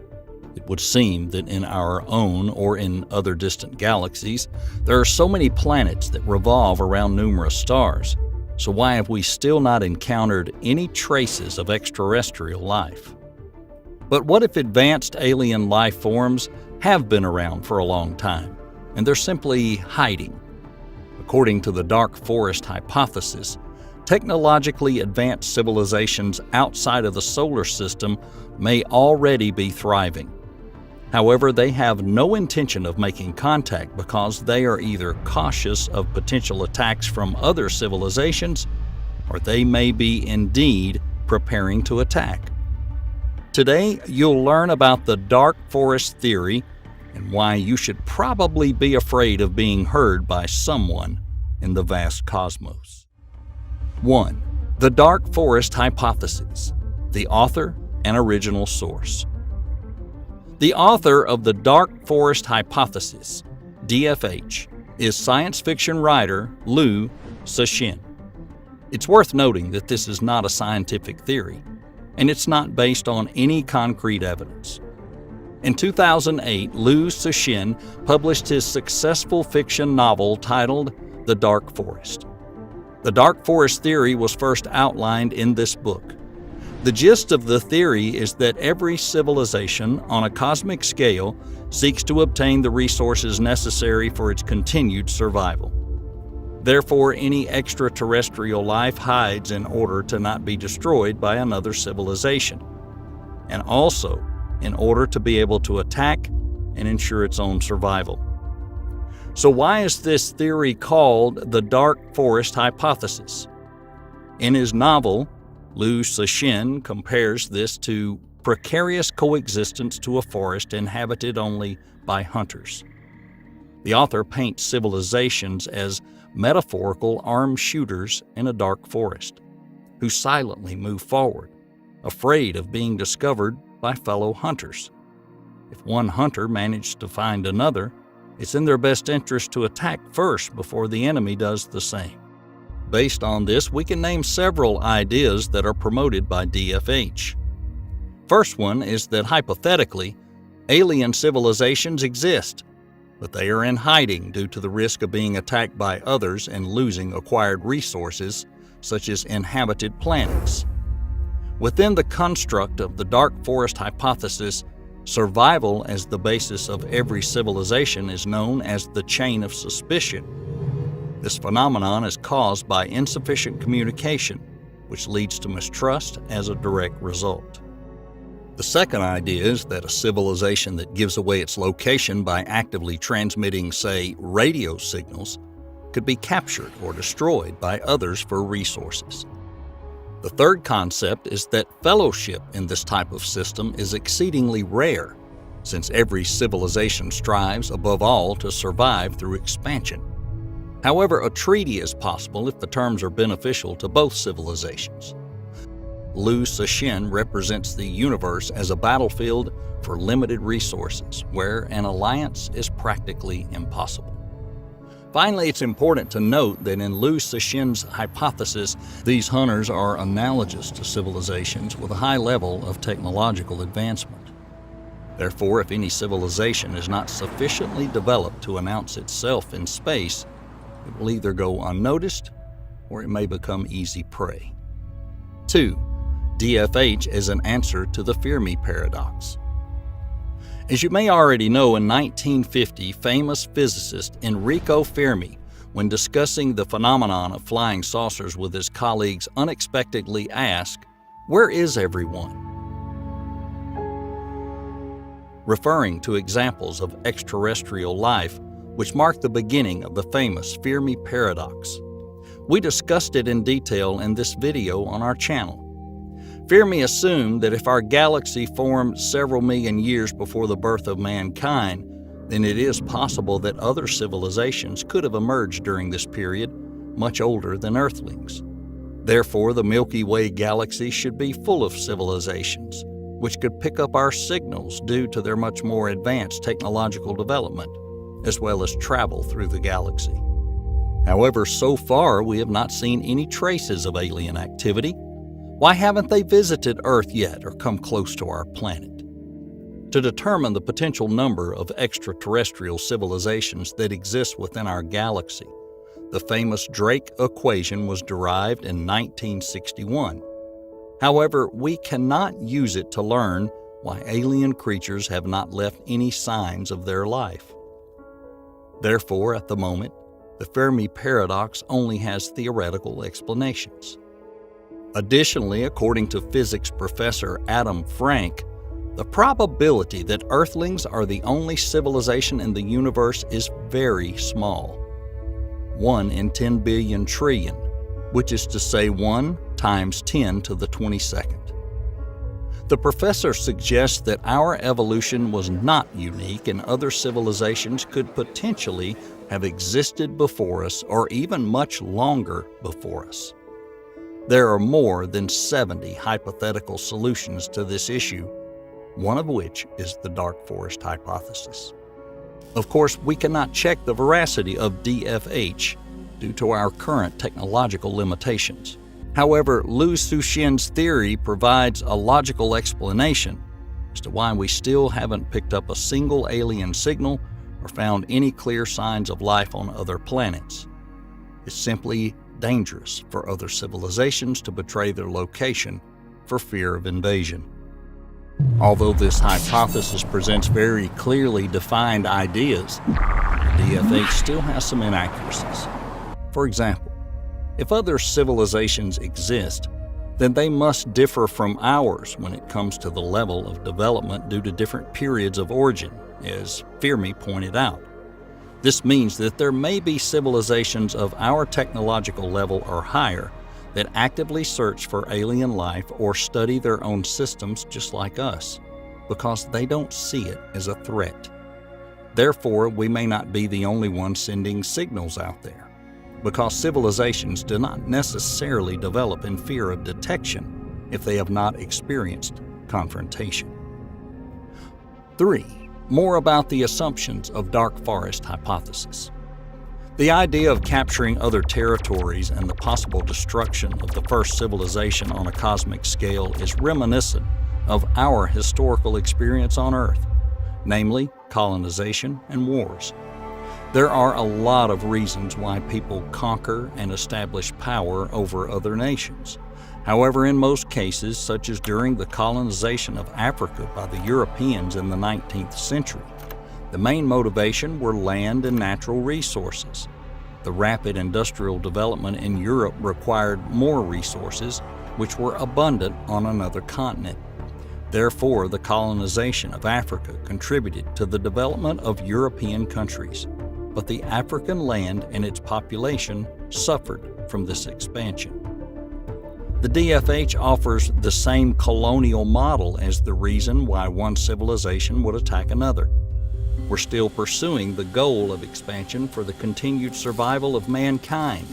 Speaker 1: It would seem that in our own or in other distant galaxies, there are so many planets that revolve around numerous stars. So why have we still not encountered any traces of extraterrestrial life? But what if advanced alien life forms have been around for a long time, and they're simply hiding? According to the dark forest hypothesis, technologically advanced civilizations outside of the solar system may already be thriving. However, they have no intention of making contact because they are either cautious of potential attacks from other civilizations, or they may be indeed preparing to attack. Today, you'll learn about the dark forest theory and why you should probably be afraid of being heard by someone in the vast cosmos. 1. The Dark Forest Hypothesis, the author and original source. The author of the Dark Forest Hypothesis, DFH, is science fiction writer Liu Cixin. It's worth noting that this is not a scientific theory, and it's not based on any concrete evidence. In 2008, Liu Cixin published his successful fiction novel titled The Dark Forest. The dark forest theory was first outlined in this book. The gist of the theory is that every civilization on a cosmic scale seeks to obtain the resources necessary for its continued survival. Therefore, any extraterrestrial life hides in order to not be destroyed by another civilization, and also in order to be able to attack and ensure its own survival. So why is this theory called the Dark Forest Hypothesis? In his novel, Liu Cixin compares this to precarious coexistence to a forest inhabited only by hunters. The author paints civilizations as metaphorical armed shooters in a dark forest, who silently move forward, afraid of being discovered by fellow hunters. If one hunter managed to find another, it's in their best interest to attack first before the enemy does the same. Based on this, we can name several ideas that are promoted by DFH. First one is that hypothetically, alien civilizations exist, but they are in hiding due to the risk of being attacked by others and losing acquired resources, such as inhabited planets. Within the construct of the dark forest hypothesis, survival as the basis of every civilization is known as the chain of suspicion. This phenomenon is caused by insufficient communication, which leads to mistrust as a direct result. The second idea is that a civilization that gives away its location by actively transmitting, say, radio signals could be captured or destroyed by others for resources. The third concept is that fellowship in this type of system is exceedingly rare, since every civilization strives above all to survive through expansion. However, a treaty is possible if the terms are beneficial to both civilizations. Lu Cixin represents the universe as a battlefield for limited resources, where an alliance is practically impossible. Finally, it's important to note that in Lu Cixin's hypothesis, these hunters are analogous to civilizations with a high level of technological advancement. Therefore, if any civilization is not sufficiently developed to announce itself in space, it will either go unnoticed or it may become easy prey. 2. DFH is an answer to the Fermi paradox. As you may already know, in 1950, famous physicist Enrico Fermi, when discussing the phenomenon of flying saucers with his colleagues, unexpectedly asked, "Where is everyone?" referring to examples of extraterrestrial life, which marked the beginning of the famous Fermi paradox. We discussed it in detail in this video on our channel. Fermi assumed that if our galaxy formed several million years before the birth of mankind, then it is possible that other civilizations could have emerged during this period, much older than Earthlings. Therefore, the Milky Way galaxy should be full of civilizations, which could pick up our signals due to their much more advanced technological development, as well as travel through the galaxy. However, so far we have not seen any traces of alien activity. Why haven't they visited Earth yet or come close to our planet? To determine the potential number of extraterrestrial civilizations that exist within our galaxy, the famous Drake equation was derived in 1961. However, we cannot use it to learn why alien creatures have not left any signs of their life. Therefore, at the moment, the Fermi paradox only has theoretical explanations. Additionally, according to physics professor Adam Frank, the probability that Earthlings are the only civilization in the universe is very small. 1 in 10 billion trillion, which is to say 1 times 10 to the 22nd. The professor suggests that our evolution was not unique and other civilizations could potentially have existed before us or even much longer before us. There are more than 70 hypothetical solutions to this issue, one of which is the dark forest hypothesis. Of course, we cannot check the veracity of DFH due to our current technological limitations. However, Lu Cixin's theory provides a logical explanation as to why we still haven't picked up a single alien signal or found any clear signs of life on other planets. It's simply dangerous for other civilizations to betray their location for fear of invasion. Although this hypothesis presents very clearly defined ideas, DFH still has some inaccuracies. For example, if other civilizations exist, then they must differ from ours when it comes to the level of development due to different periods of origin, as Fermi pointed out. This means that there may be civilizations of our technological level or higher that actively search for alien life or study their own systems just like us, because they don't see it as a threat. Therefore, we may not be the only ones sending signals out there, because civilizations do not necessarily develop in fear of detection if they have not experienced confrontation. 3. More about the assumptions of dark forest hypothesis. The idea of capturing other territories and the possible destruction of the first civilization on a cosmic scale is reminiscent of our historical experience on Earth, namely colonization and wars. There are a lot of reasons why people conquer and establish power over other nations. However, in most cases, such as during the colonization of Africa by the Europeans in the 19th century, the main motivation were land and natural resources. The rapid industrial development in Europe required more resources, which were abundant on another continent. Therefore, the colonization of Africa contributed to the development of European countries, but the African land and its population suffered from this expansion. The DFH offers the same colonial model as the reason why one civilization would attack another. We're still pursuing the goal of expansion for the continued survival of mankind,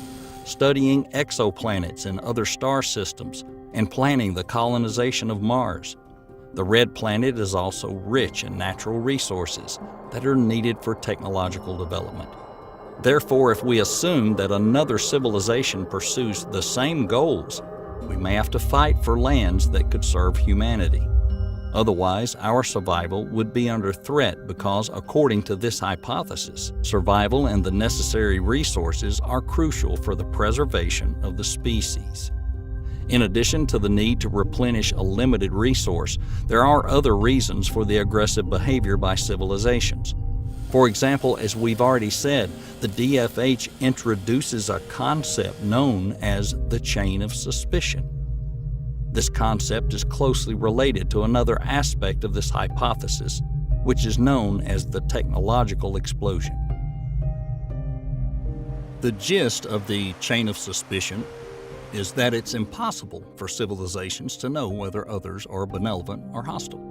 Speaker 1: studying exoplanets and other star systems, and planning the colonization of Mars. The red planet is also rich in natural resources that are needed for technological development. Therefore, if we assume that another civilization pursues the same goals, we may have to fight for lands that could serve humanity. Otherwise, our survival would be under threat because, according to this hypothesis, survival and the necessary resources are crucial for the preservation of the species. In addition to the need to replenish a limited resource, there are other reasons for the aggressive behavior by civilizations. For example, as we've already said, the DFH introduces a concept known as the chain of suspicion. This concept is closely related to another aspect of this hypothesis, which is known as the technological explosion. The gist of the chain of suspicion is that it's impossible for civilizations to know whether others are benevolent or hostile.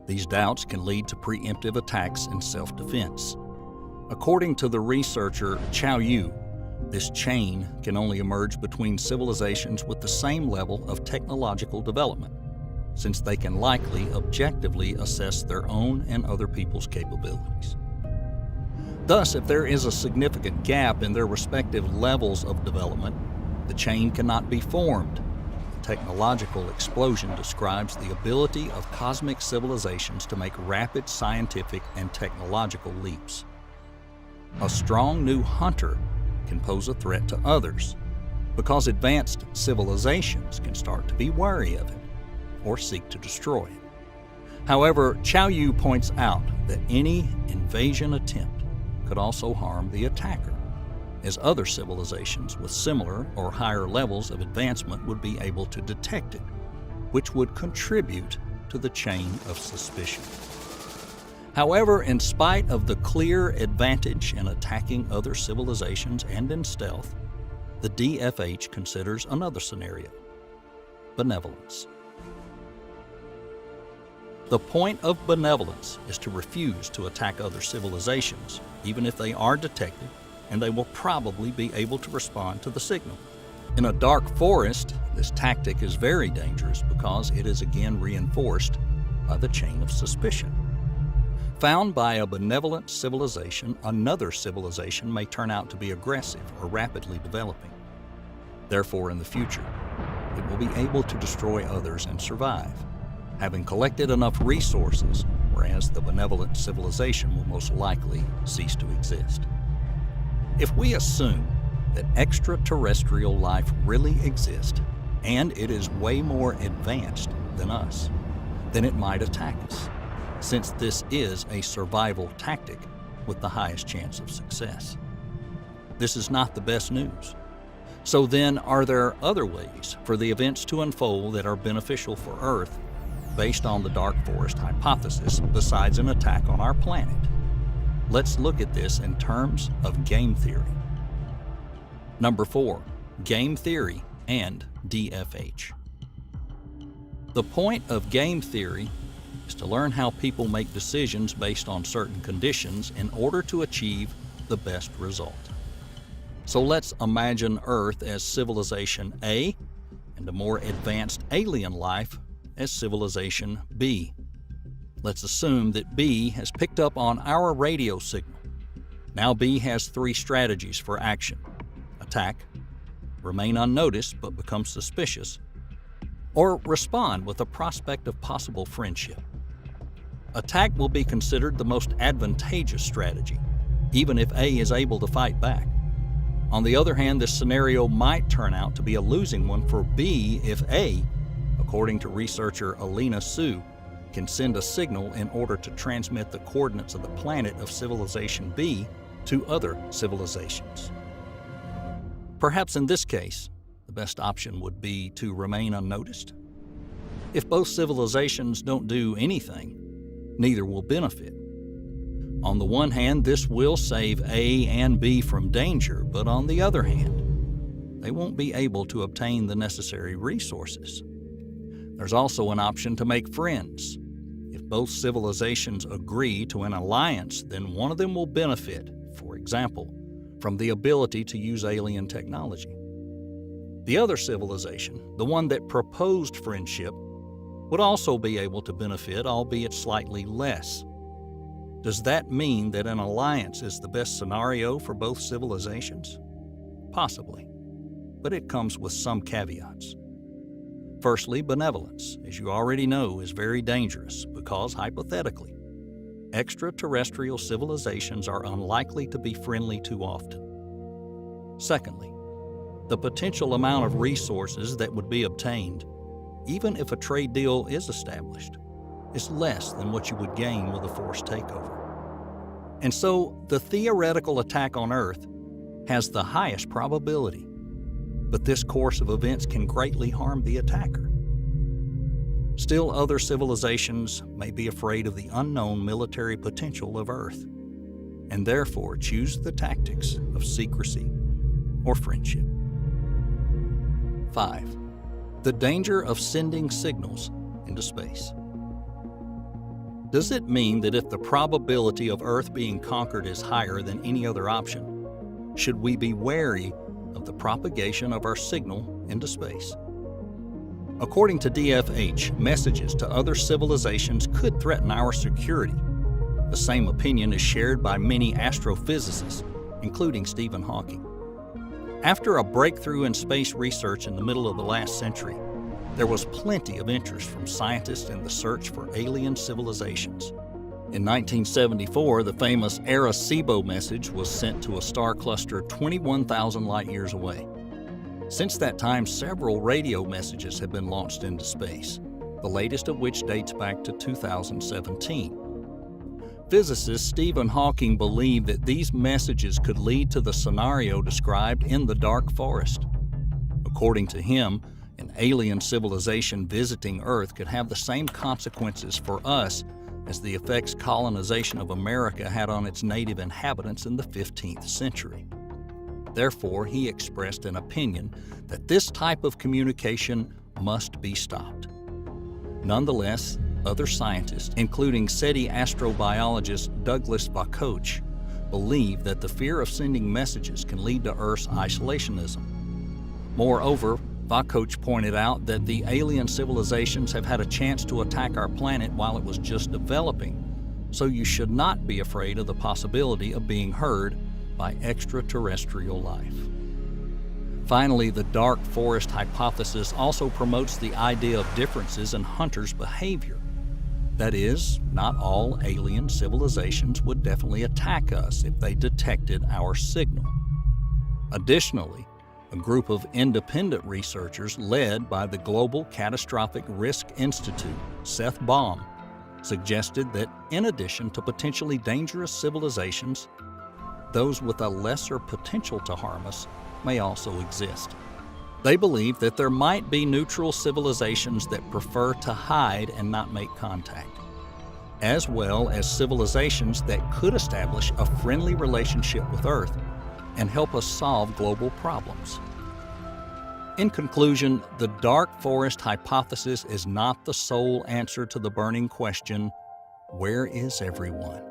Speaker 1: These doubts can lead to preemptive attacks and self-defense. According to the researcher Chao Yu, this chain can only emerge between civilizations with the same level of technological development, since they can likely objectively assess their own and other people's capabilities. Thus, if there is a significant gap in their respective levels of development, the chain cannot be formed. The technological explosion describes the ability of cosmic civilizations to make rapid scientific and technological leaps. A strong new hunter can pose a threat to others because advanced civilizations can start to be wary of it or seek to destroy it. However, Chao Yu points out that any invasion attempt could also harm the attacker, as other civilizations with similar or higher levels of advancement would be able to detect it, which would contribute to the chain of suspicion. However, in spite of the clear advantage in attacking other civilizations and in stealth, the DFH considers another scenario: benevolence. The point of benevolence is to refuse to attack other civilizations, even if they are detected, and they will probably be able to respond to the signal. In a dark forest, this tactic is very dangerous because it is again reinforced by the chain of suspicion. Found by a benevolent civilization, another civilization may turn out to be aggressive or rapidly developing. Therefore, in the future, it will be able to destroy others and survive, having collected enough resources, whereas the benevolent civilization will most likely cease to exist. If we assume that extraterrestrial life really exists, and it is way more advanced than us, then it might attack us, since this is a survival tactic with the highest chance of success. This is not the best news. So then, are there other ways for the events to unfold that are beneficial for Earth based on the dark forest hypothesis besides an attack on our planet? Let's look at this in terms of game theory. Number 4, game theory and DFH. The point of game theory is to learn how people make decisions based on certain conditions in order to achieve the best result. So let's imagine Earth as civilization A and a more advanced alien life as civilization B. Let's assume that B has picked up on our radio signal. Now B has 3 strategies for action: attack, remain unnoticed but become suspicious, or respond with a prospect of possible friendship. Attack will be considered the most advantageous strategy, even if A is able to fight back. On the other hand, this scenario might turn out to be a losing one for B if A, according to researcher Alina Su, can send a signal in order to transmit the coordinates of the planet of civilization B to other civilizations. Perhaps in this case, the best option would be to remain unnoticed. If both civilizations don't do anything, neither will benefit. On the one hand, this will save A and B from danger, but on the other hand, they won't be able to obtain the necessary resources. There's also an option to make friends. If both civilizations agree to an alliance, then one of them will benefit, for example, from the ability to use alien technology. The other civilization, the one that proposed friendship, would also be able to benefit, albeit slightly less. Does that mean that an alliance is the best scenario for both civilizations? Possibly, but it comes with some caveats. Firstly, benevolence, as you already know, is very dangerous because, hypothetically, extraterrestrial civilizations are unlikely to be friendly too often. Secondly, the potential amount of resources that would be obtained, even if a trade deal is established, is less than what you would gain with a forced takeover. And so, the theoretical attack on Earth has the highest probability, but this course of events can greatly harm the attacker. Still, other civilizations may be afraid of the unknown military potential of Earth, and therefore choose the tactics of secrecy or friendship. 5. The danger of sending signals into space. Does it mean that if the probability of Earth being conquered is higher than any other option, should we be wary of the propagation of our signal into space? According to DFH, messages to other civilizations could threaten our security. The same opinion is shared by many astrophysicists, including Stephen Hawking. After a breakthrough in space research in the middle of the last century, there was plenty of interest from scientists in the search for alien civilizations. In 1974, the famous Arecibo message was sent to a star cluster 21,000 light-years away. Since that time, several radio messages have been launched into space, the latest of which dates back to 2017. Physicist Stephen Hawking believed that these messages could lead to the scenario described in the dark forest. According to him, an alien civilization visiting Earth could have the same consequences for us as the effects colonization of America had on its native inhabitants in the 15th century. Therefore, he expressed an opinion that this type of communication must be stopped. Nonetheless, other scientists, including SETI astrobiologist Douglas Vakoch, believe that the fear of sending messages can lead to Earth's isolationism. Moreover, Vakoch pointed out that the alien civilizations have had a chance to attack our planet while it was just developing, so you should not be afraid of the possibility of being heard by extraterrestrial life. Finally, the dark forest hypothesis also promotes the idea of differences in hunters' behavior. That is, not all alien civilizations would definitely attack us if they detected our signal. Additionally, a group of independent researchers led by the Global Catastrophic Risk Institute, Seth Baum, suggested that in addition to potentially dangerous civilizations, those with a lesser potential to harm us may also exist. They believe that there might be neutral civilizations that prefer to hide and not make contact, as well as civilizations that could establish a friendly relationship with Earth and help us solve global problems. In conclusion, the dark forest hypothesis is not the sole answer to the burning question, where is everyone?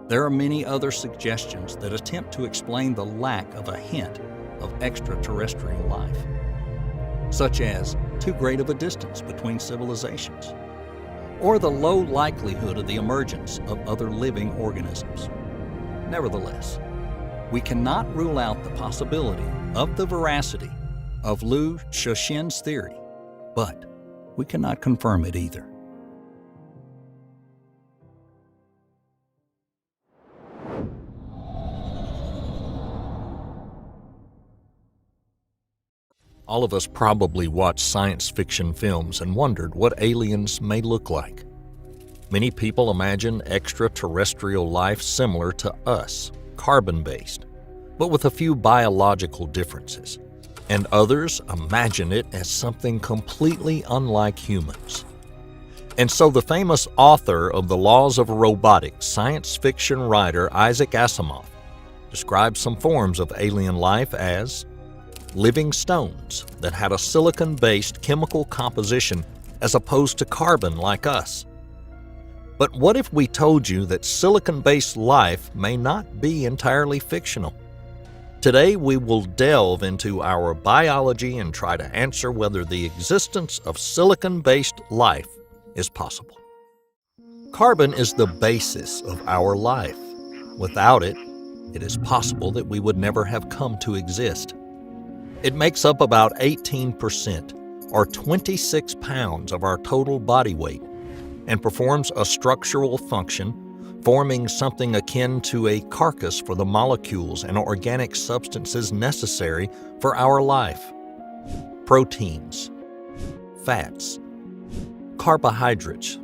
Speaker 1: There are many other suggestions that attempt to explain the lack of a hint of extraterrestrial life, such as too great of a distance between civilizations, or the low likelihood of the emergence of other living organisms. Nevertheless, we cannot rule out the possibility of the veracity of Liu Cixin's theory, but we cannot confirm it either. All of us probably watched science fiction films and wondered what aliens may look like. Many people imagine extraterrestrial life similar to us, carbon-based, but with a few biological differences. And others imagine it as something completely unlike humans. And so the famous author of The Laws of Robotics, science fiction writer Isaac Asimov, described some forms of alien life as living stones that had a silicon-based chemical composition as opposed to carbon like us. But what if we told you that silicon-based life may not be entirely fictional? Today we will delve into our biology and try to answer whether the existence of silicon-based life is possible. Carbon is the basis of our life. Without it, it is possible that we would never have come to exist. It makes up about 18%, or 26 pounds of our total body weight, and performs a structural function, forming something akin to a carcass for the molecules and organic substances necessary for our life. Proteins, fats, carbohydrates,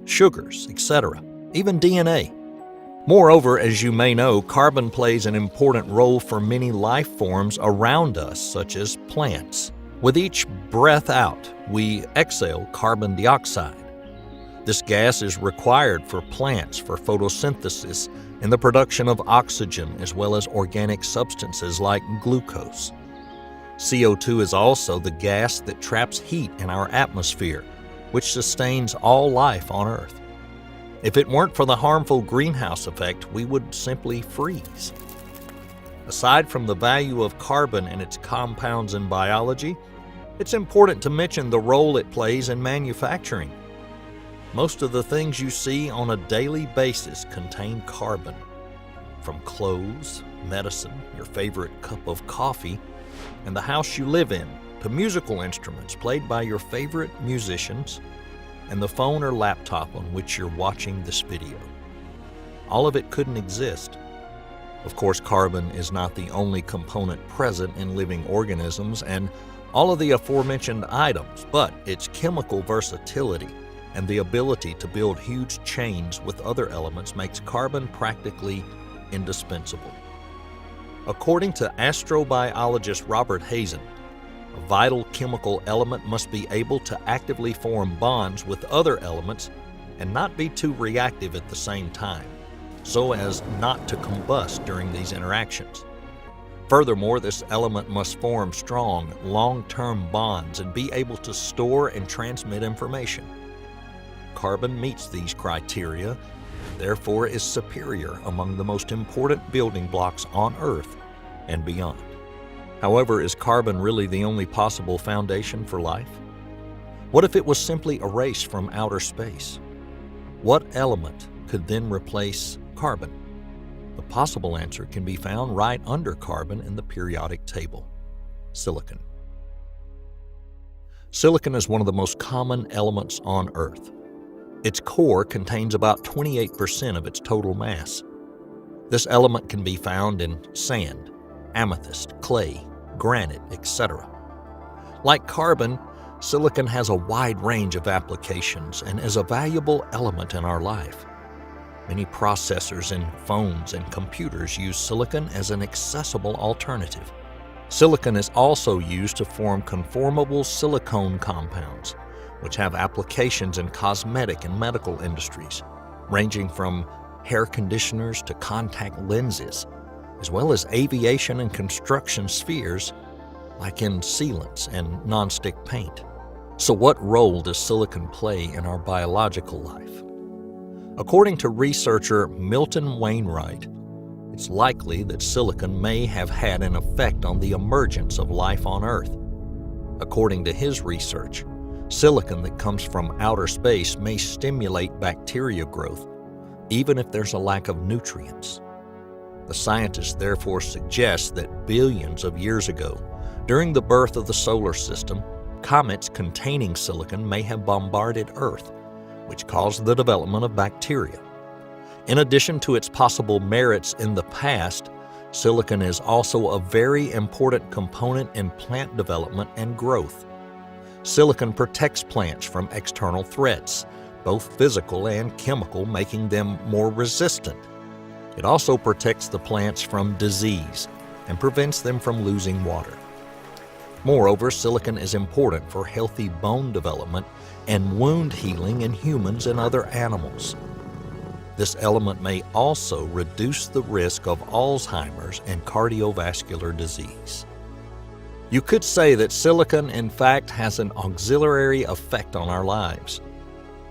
Speaker 1: sugars, etc., even DNA. Moreover, as you may know, carbon plays an important role for many life forms around us, such as plants. With each breath out, we exhale carbon dioxide. This gas is required for plants for photosynthesis and the production of oxygen as well as organic substances like glucose. CO2 is also the gas that traps heat in our atmosphere, which sustains all life on Earth. If it weren't for the harmful greenhouse effect, we would simply freeze. Aside from the value of carbon and its compounds in biology, it's important to mention the role it plays in manufacturing. Most of the things you see on a daily basis contain carbon. From clothes, medicine, your favorite cup of coffee, and the house you live in, to musical instruments played by your favorite musicians, and the phone or laptop on which you're watching this video. All of it couldn't exist. Of course, carbon is not the only component present in living organisms and all of the aforementioned items, but its chemical versatility and the ability to build huge chains with other elements makes carbon practically indispensable. According to astrobiologist Robert Hazen, a vital chemical element must be able to actively form bonds with other elements and not be too reactive at the same time, so as not to combust during these interactions. Furthermore, this element must form strong, long-term bonds and be able to store and transmit information. Carbon meets these criteria, and therefore is superior among the most important building blocks on Earth and beyond. However, is carbon really the only possible foundation for life? What if it was simply erased from outer space? What element could then replace carbon? The possible answer can be found right under carbon in the periodic table: silicon. Silicon is one of the most common elements on Earth. Its core contains about 28% of its total mass. This element can be found in sand, amethyst, clay, granite, etc. Like carbon, silicon has a wide range of applications and is a valuable element in our life. Many processors in phones and computers use silicon as an accessible alternative. Silicon is also used to form conformable silicone compounds, which have applications in cosmetic and medical industries, ranging from hair conditioners to contact lenses, as well as aviation and construction spheres, like in sealants and nonstick paint. So what role does silicon play in our biological life? According to researcher Milton Wainwright, it's likely that silicon may have had an effect on the emergence of life on Earth. According to his research, silicon that comes from outer space may stimulate bacteria growth, even if there's a lack of nutrients. The scientists therefore suggest that billions of years ago, during the birth of the solar system, comets containing silicon may have bombarded Earth, which caused the development of bacteria. In addition to its possible merits in the past, silicon is also a very important component in plant development and growth. Silicon protects plants from external threats, both physical and chemical, making them more resistant. It also protects the plants from disease and prevents them from losing water. Moreover, silicon is important for healthy bone development and wound healing in humans and other animals. This element may also reduce the risk of Alzheimer's and cardiovascular disease. You could say that silicon, in fact, has an auxiliary effect on our lives.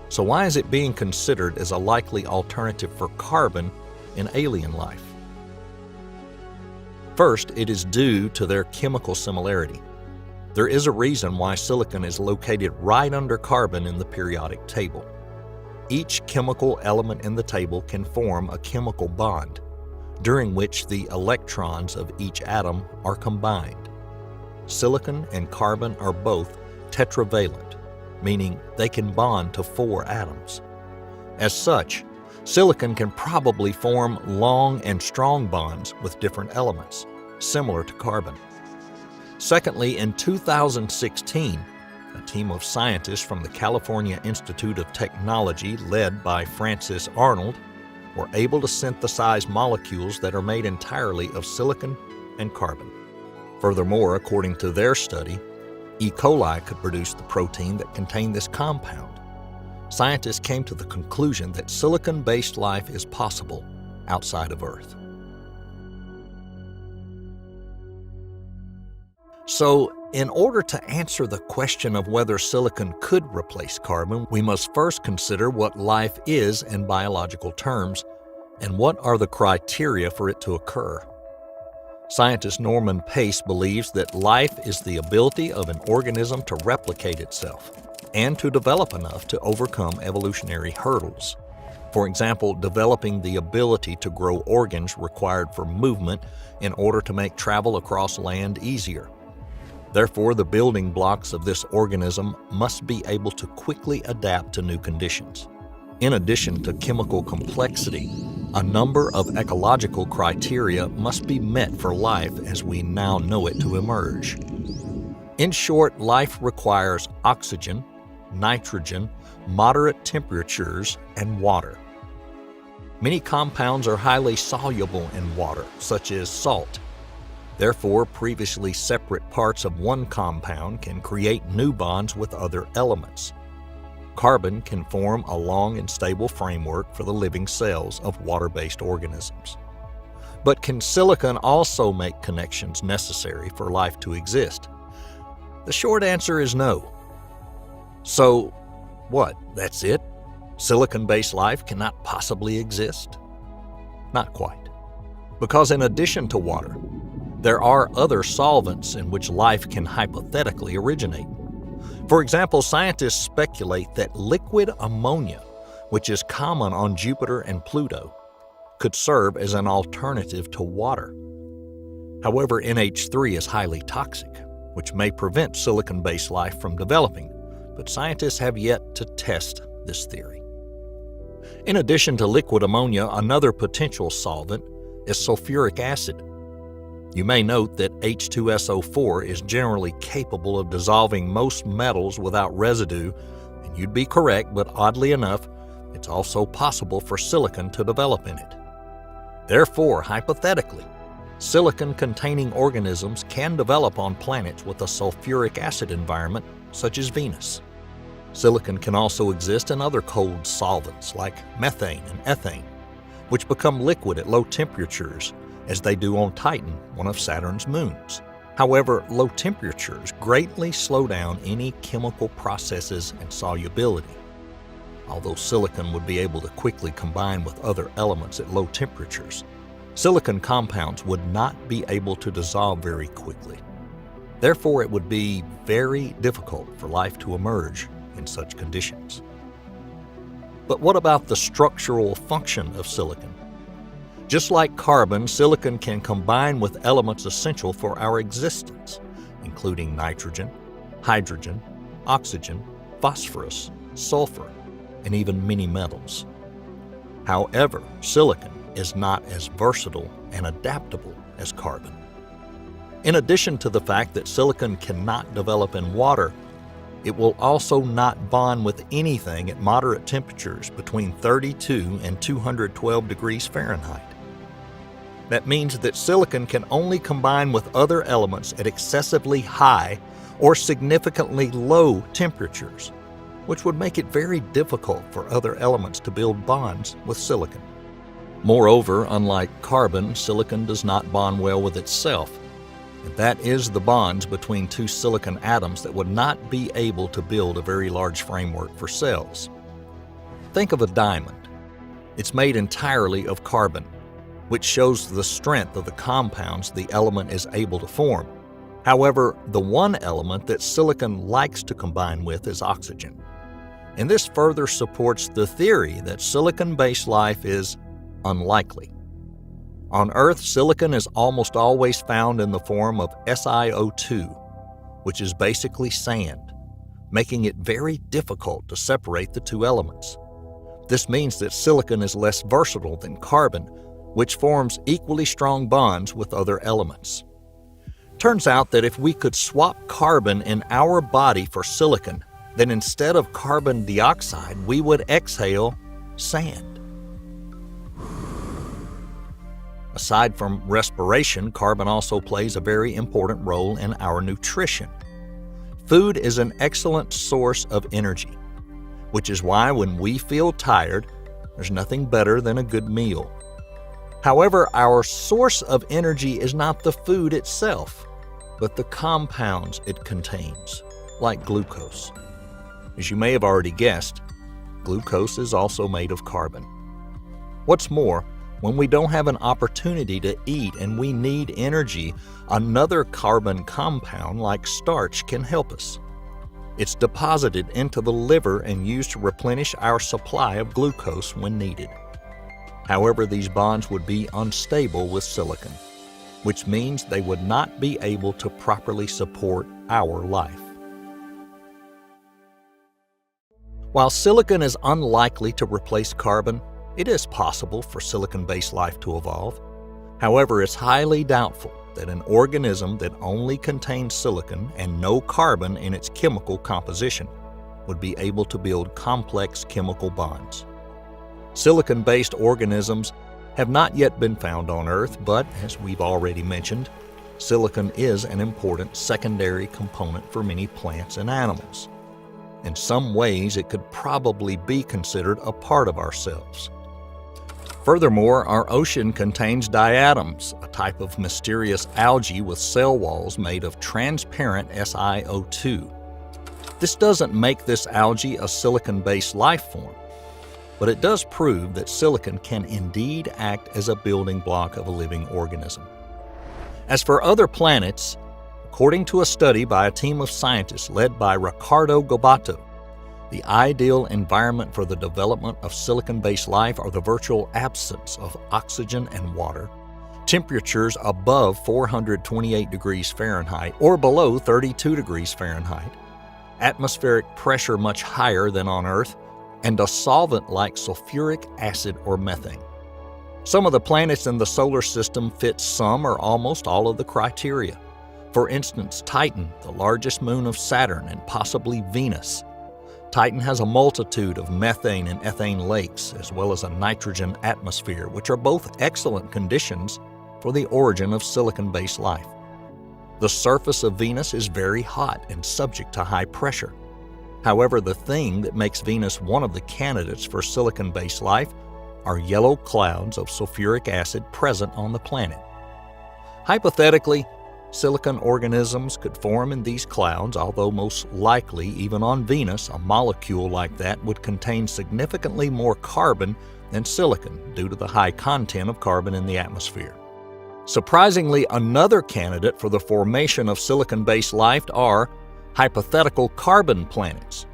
Speaker 1: So why is it being considered as a likely alternative for carbon in alien life? First, it is due to their chemical similarity. There is a reason why silicon is located right under carbon in the periodic table. Each chemical element in the table can form a chemical bond, during which the electrons of each atom are combined. Silicon and carbon are both tetravalent, meaning they can bond to 4 atoms. As such, silicon can probably form long and strong bonds with different elements, similar to carbon. Secondly, in 2016, a team of scientists from the California Institute of Technology, led by Francis Arnold, were able to synthesize molecules that are made entirely of silicon and carbon. Furthermore, according to their study, E. coli could produce the protein that contained this compound. Scientists came to the conclusion that silicon-based life is possible outside of Earth. So, in order to answer the question of whether silicon could replace carbon, we must first consider what life is in biological terms and what are the criteria for it to occur. Scientist Norman Pace believes that life is the ability of an organism to replicate itself and to develop enough to overcome evolutionary hurdles. For example, developing the ability to grow organs required for movement in order to make travel across land easier. Therefore, the building blocks of this organism must be able to quickly adapt to new conditions. In addition to chemical complexity, a number of ecological criteria must be met for life as we now know it to emerge. In short, life requires oxygen, nitrogen, moderate temperatures, and water. Many compounds are highly soluble in water, such as salt. Therefore, previously separate parts of one compound can create new bonds with other elements. Carbon can form a long and stable framework for the living cells of water-based organisms. But can silicon also make connections necessary for life to exist? The short answer is no. So, what? That's it? Silicon-based life cannot possibly exist? Not quite. Because in addition to water, there are other solvents in which life can hypothetically originate. For example, scientists speculate that liquid ammonia, which is common on Jupiter and Pluto, could serve as an alternative to water. However, NH3 is highly toxic, which may prevent silicon-based life from developing, but scientists have yet to test this theory. In addition to liquid ammonia, another potential solvent is sulfuric acid. You may note that H2SO4 is generally capable of dissolving most metals without residue, and you'd be correct, but oddly enough, it's also possible for silicon to develop in it. Therefore, hypothetically, silicon-containing organisms can develop on planets with a sulfuric acid environment, such as Venus. Silicon can also exist in other cold solvents like methane and ethane, which become liquid at low temperatures, as they do on Titan, one of Saturn's moons. However, low temperatures greatly slow down any chemical processes and solubility. Although silicon would be able to quickly combine with other elements at low temperatures, silicon compounds would not be able to dissolve very quickly. Therefore, it would be very difficult for life to emerge in such conditions. But what about the structural function of silicon? Just like carbon, silicon can combine with elements essential for our existence, including nitrogen, hydrogen, oxygen, phosphorus, sulfur, and even many metals. However, silicon is not as versatile and adaptable as carbon. In addition to the fact that silicon cannot develop in water, it will also not bond with anything at moderate temperatures between 32 and 212 degrees Fahrenheit. That means that silicon can only combine with other elements at excessively high or significantly low temperatures. which would make it very difficult for other elements to build bonds with silicon. Moreover, unlike carbon, silicon does not bond well with itself. And that is the bonds between two silicon atoms that would not be able to build a very large framework for cells. Think of a diamond. It's made entirely of carbon, which shows the strength of the compounds the element is able to form. However, the one element that silicon likes to combine with is oxygen. And this further supports the theory that silicon-based life is unlikely. On Earth, silicon is almost always found in the form of SiO2, which is basically sand, making it very difficult to separate the two elements. This means that silicon is less versatile than carbon, which forms equally strong bonds with other elements. Turns out that if we could swap carbon in our body for silicon, then instead of carbon dioxide, we would exhale sand. Aside from respiration, carbon also plays a very important role in our nutrition. Food is an excellent source of energy, which is why when we feel tired, there's nothing better than a good meal. However, our source of energy is not the food itself, but the compounds it contains, like glucose. As you may have already guessed, glucose is also made of carbon. What's more, when we don't have an opportunity to eat and we need energy, another carbon compound like starch can help us. It's deposited into the liver and used to replenish our supply of glucose when needed. However, these bonds would be unstable with silicon, which means they would not be able to properly support our life. While silicon is unlikely to replace carbon, it is possible for silicon-based life to evolve. However, it's highly doubtful that an organism that only contains silicon and no carbon in its chemical composition would be able to build complex chemical bonds. Silicon-based organisms have not yet been found on Earth, but as we've already mentioned, silicon is an important secondary component for many plants and animals. In some ways, it could probably be considered a part of ourselves. Furthermore, our ocean contains diatoms, a type of mysterious algae with cell walls made of transparent SiO2. This doesn't make this algae a silicon-based life form, but it does prove that silicon can indeed act as a building block of a living organism. As for other planets, according to a study by a team of scientists led by Ricardo Gobato, the ideal environment for the development of silicon-based life are the virtual absence of oxygen and water, temperatures above 428 degrees Fahrenheit or below 32 degrees Fahrenheit, atmospheric pressure much higher than on Earth, and a solvent like sulfuric acid or methane. Some of the planets in the solar system fit some or almost all of the criteria. For instance, Titan, the largest moon of Saturn, and possibly Venus. Titan has a multitude of methane and ethane lakes, as well as a nitrogen atmosphere, which are both excellent conditions for the origin of silicon-based life. The surface of Venus is very hot and subject to high pressure. However, the thing that makes Venus one of the candidates for silicon-based life are yellow clouds of sulfuric acid present on the planet. Hypothetically, silicon organisms could form in these clouds, although most likely, even on Venus, a molecule like that would contain significantly more carbon than silicon due to the high content of carbon in the atmosphere. Surprisingly, another candidate for the formation of silicon-based life are hypothetical carbon planets.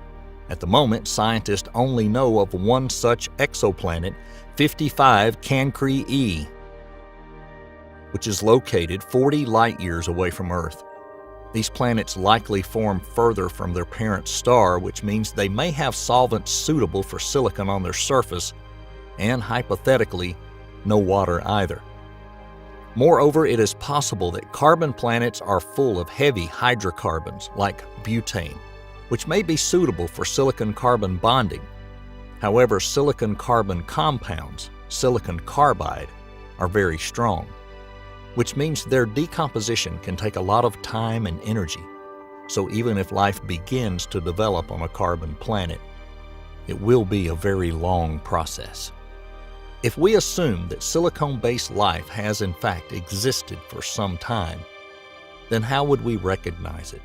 Speaker 1: At the moment, scientists only know of one such exoplanet, 55 Cancri e, which is located 40 light-years away from Earth. These planets likely form further from their parent star, which means they may have solvents suitable for silicon on their surface, and hypothetically, no water either. Moreover, it is possible that carbon planets are full of heavy hydrocarbons like butane, which may be suitable for silicon-carbon bonding. However, silicon-carbon compounds, silicon carbide, are very strong, which means their decomposition can take a lot of time and energy. So even if life begins to develop on a carbon planet, it will be a very long process. If we assume that silicon-based life has in fact existed for some time, then how would we recognize it?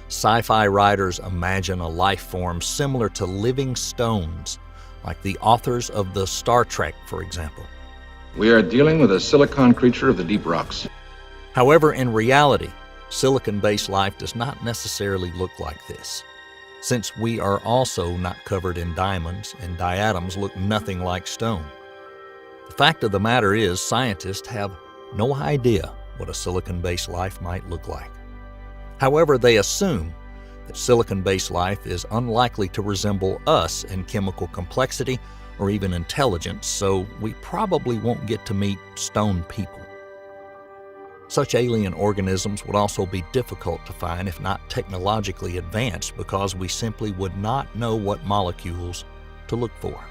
Speaker 1: Sci-fi writers imagine a life form similar to living stones, like the authors of the Star Trek, for example.
Speaker 2: We are dealing with a silicon creature of the deep rocks.
Speaker 1: However, in reality, silicon-based life does not necessarily look like this, since we are also not covered in diamonds and diatoms look nothing like stone. The fact of the matter is, scientists have no idea what a silicon-based life might look like. However, they assume that silicon-based life is unlikely to resemble us in chemical complexity or even intelligence, so we probably won't get to meet stone people. Such alien organisms would also be difficult to find if not technologically advanced, because we simply would not know what molecules to look for.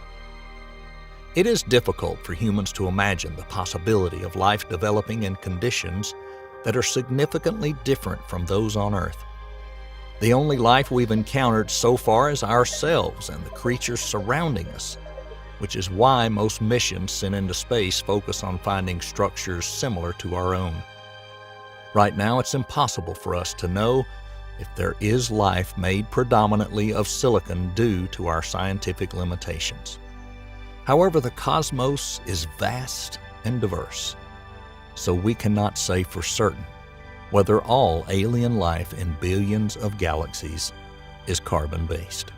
Speaker 1: It is difficult for humans to imagine the possibility of life developing in conditions that are significantly different from those on Earth. The only life we've encountered so far is ourselves and the creatures surrounding us, which is why most missions sent into space focus on finding structures similar to our own. Right now, it's impossible for us to know if there is life made predominantly of silicon due to our scientific limitations. However, the cosmos is vast and diverse, so we cannot say for certain whether all alien life in billions of galaxies is carbon-based.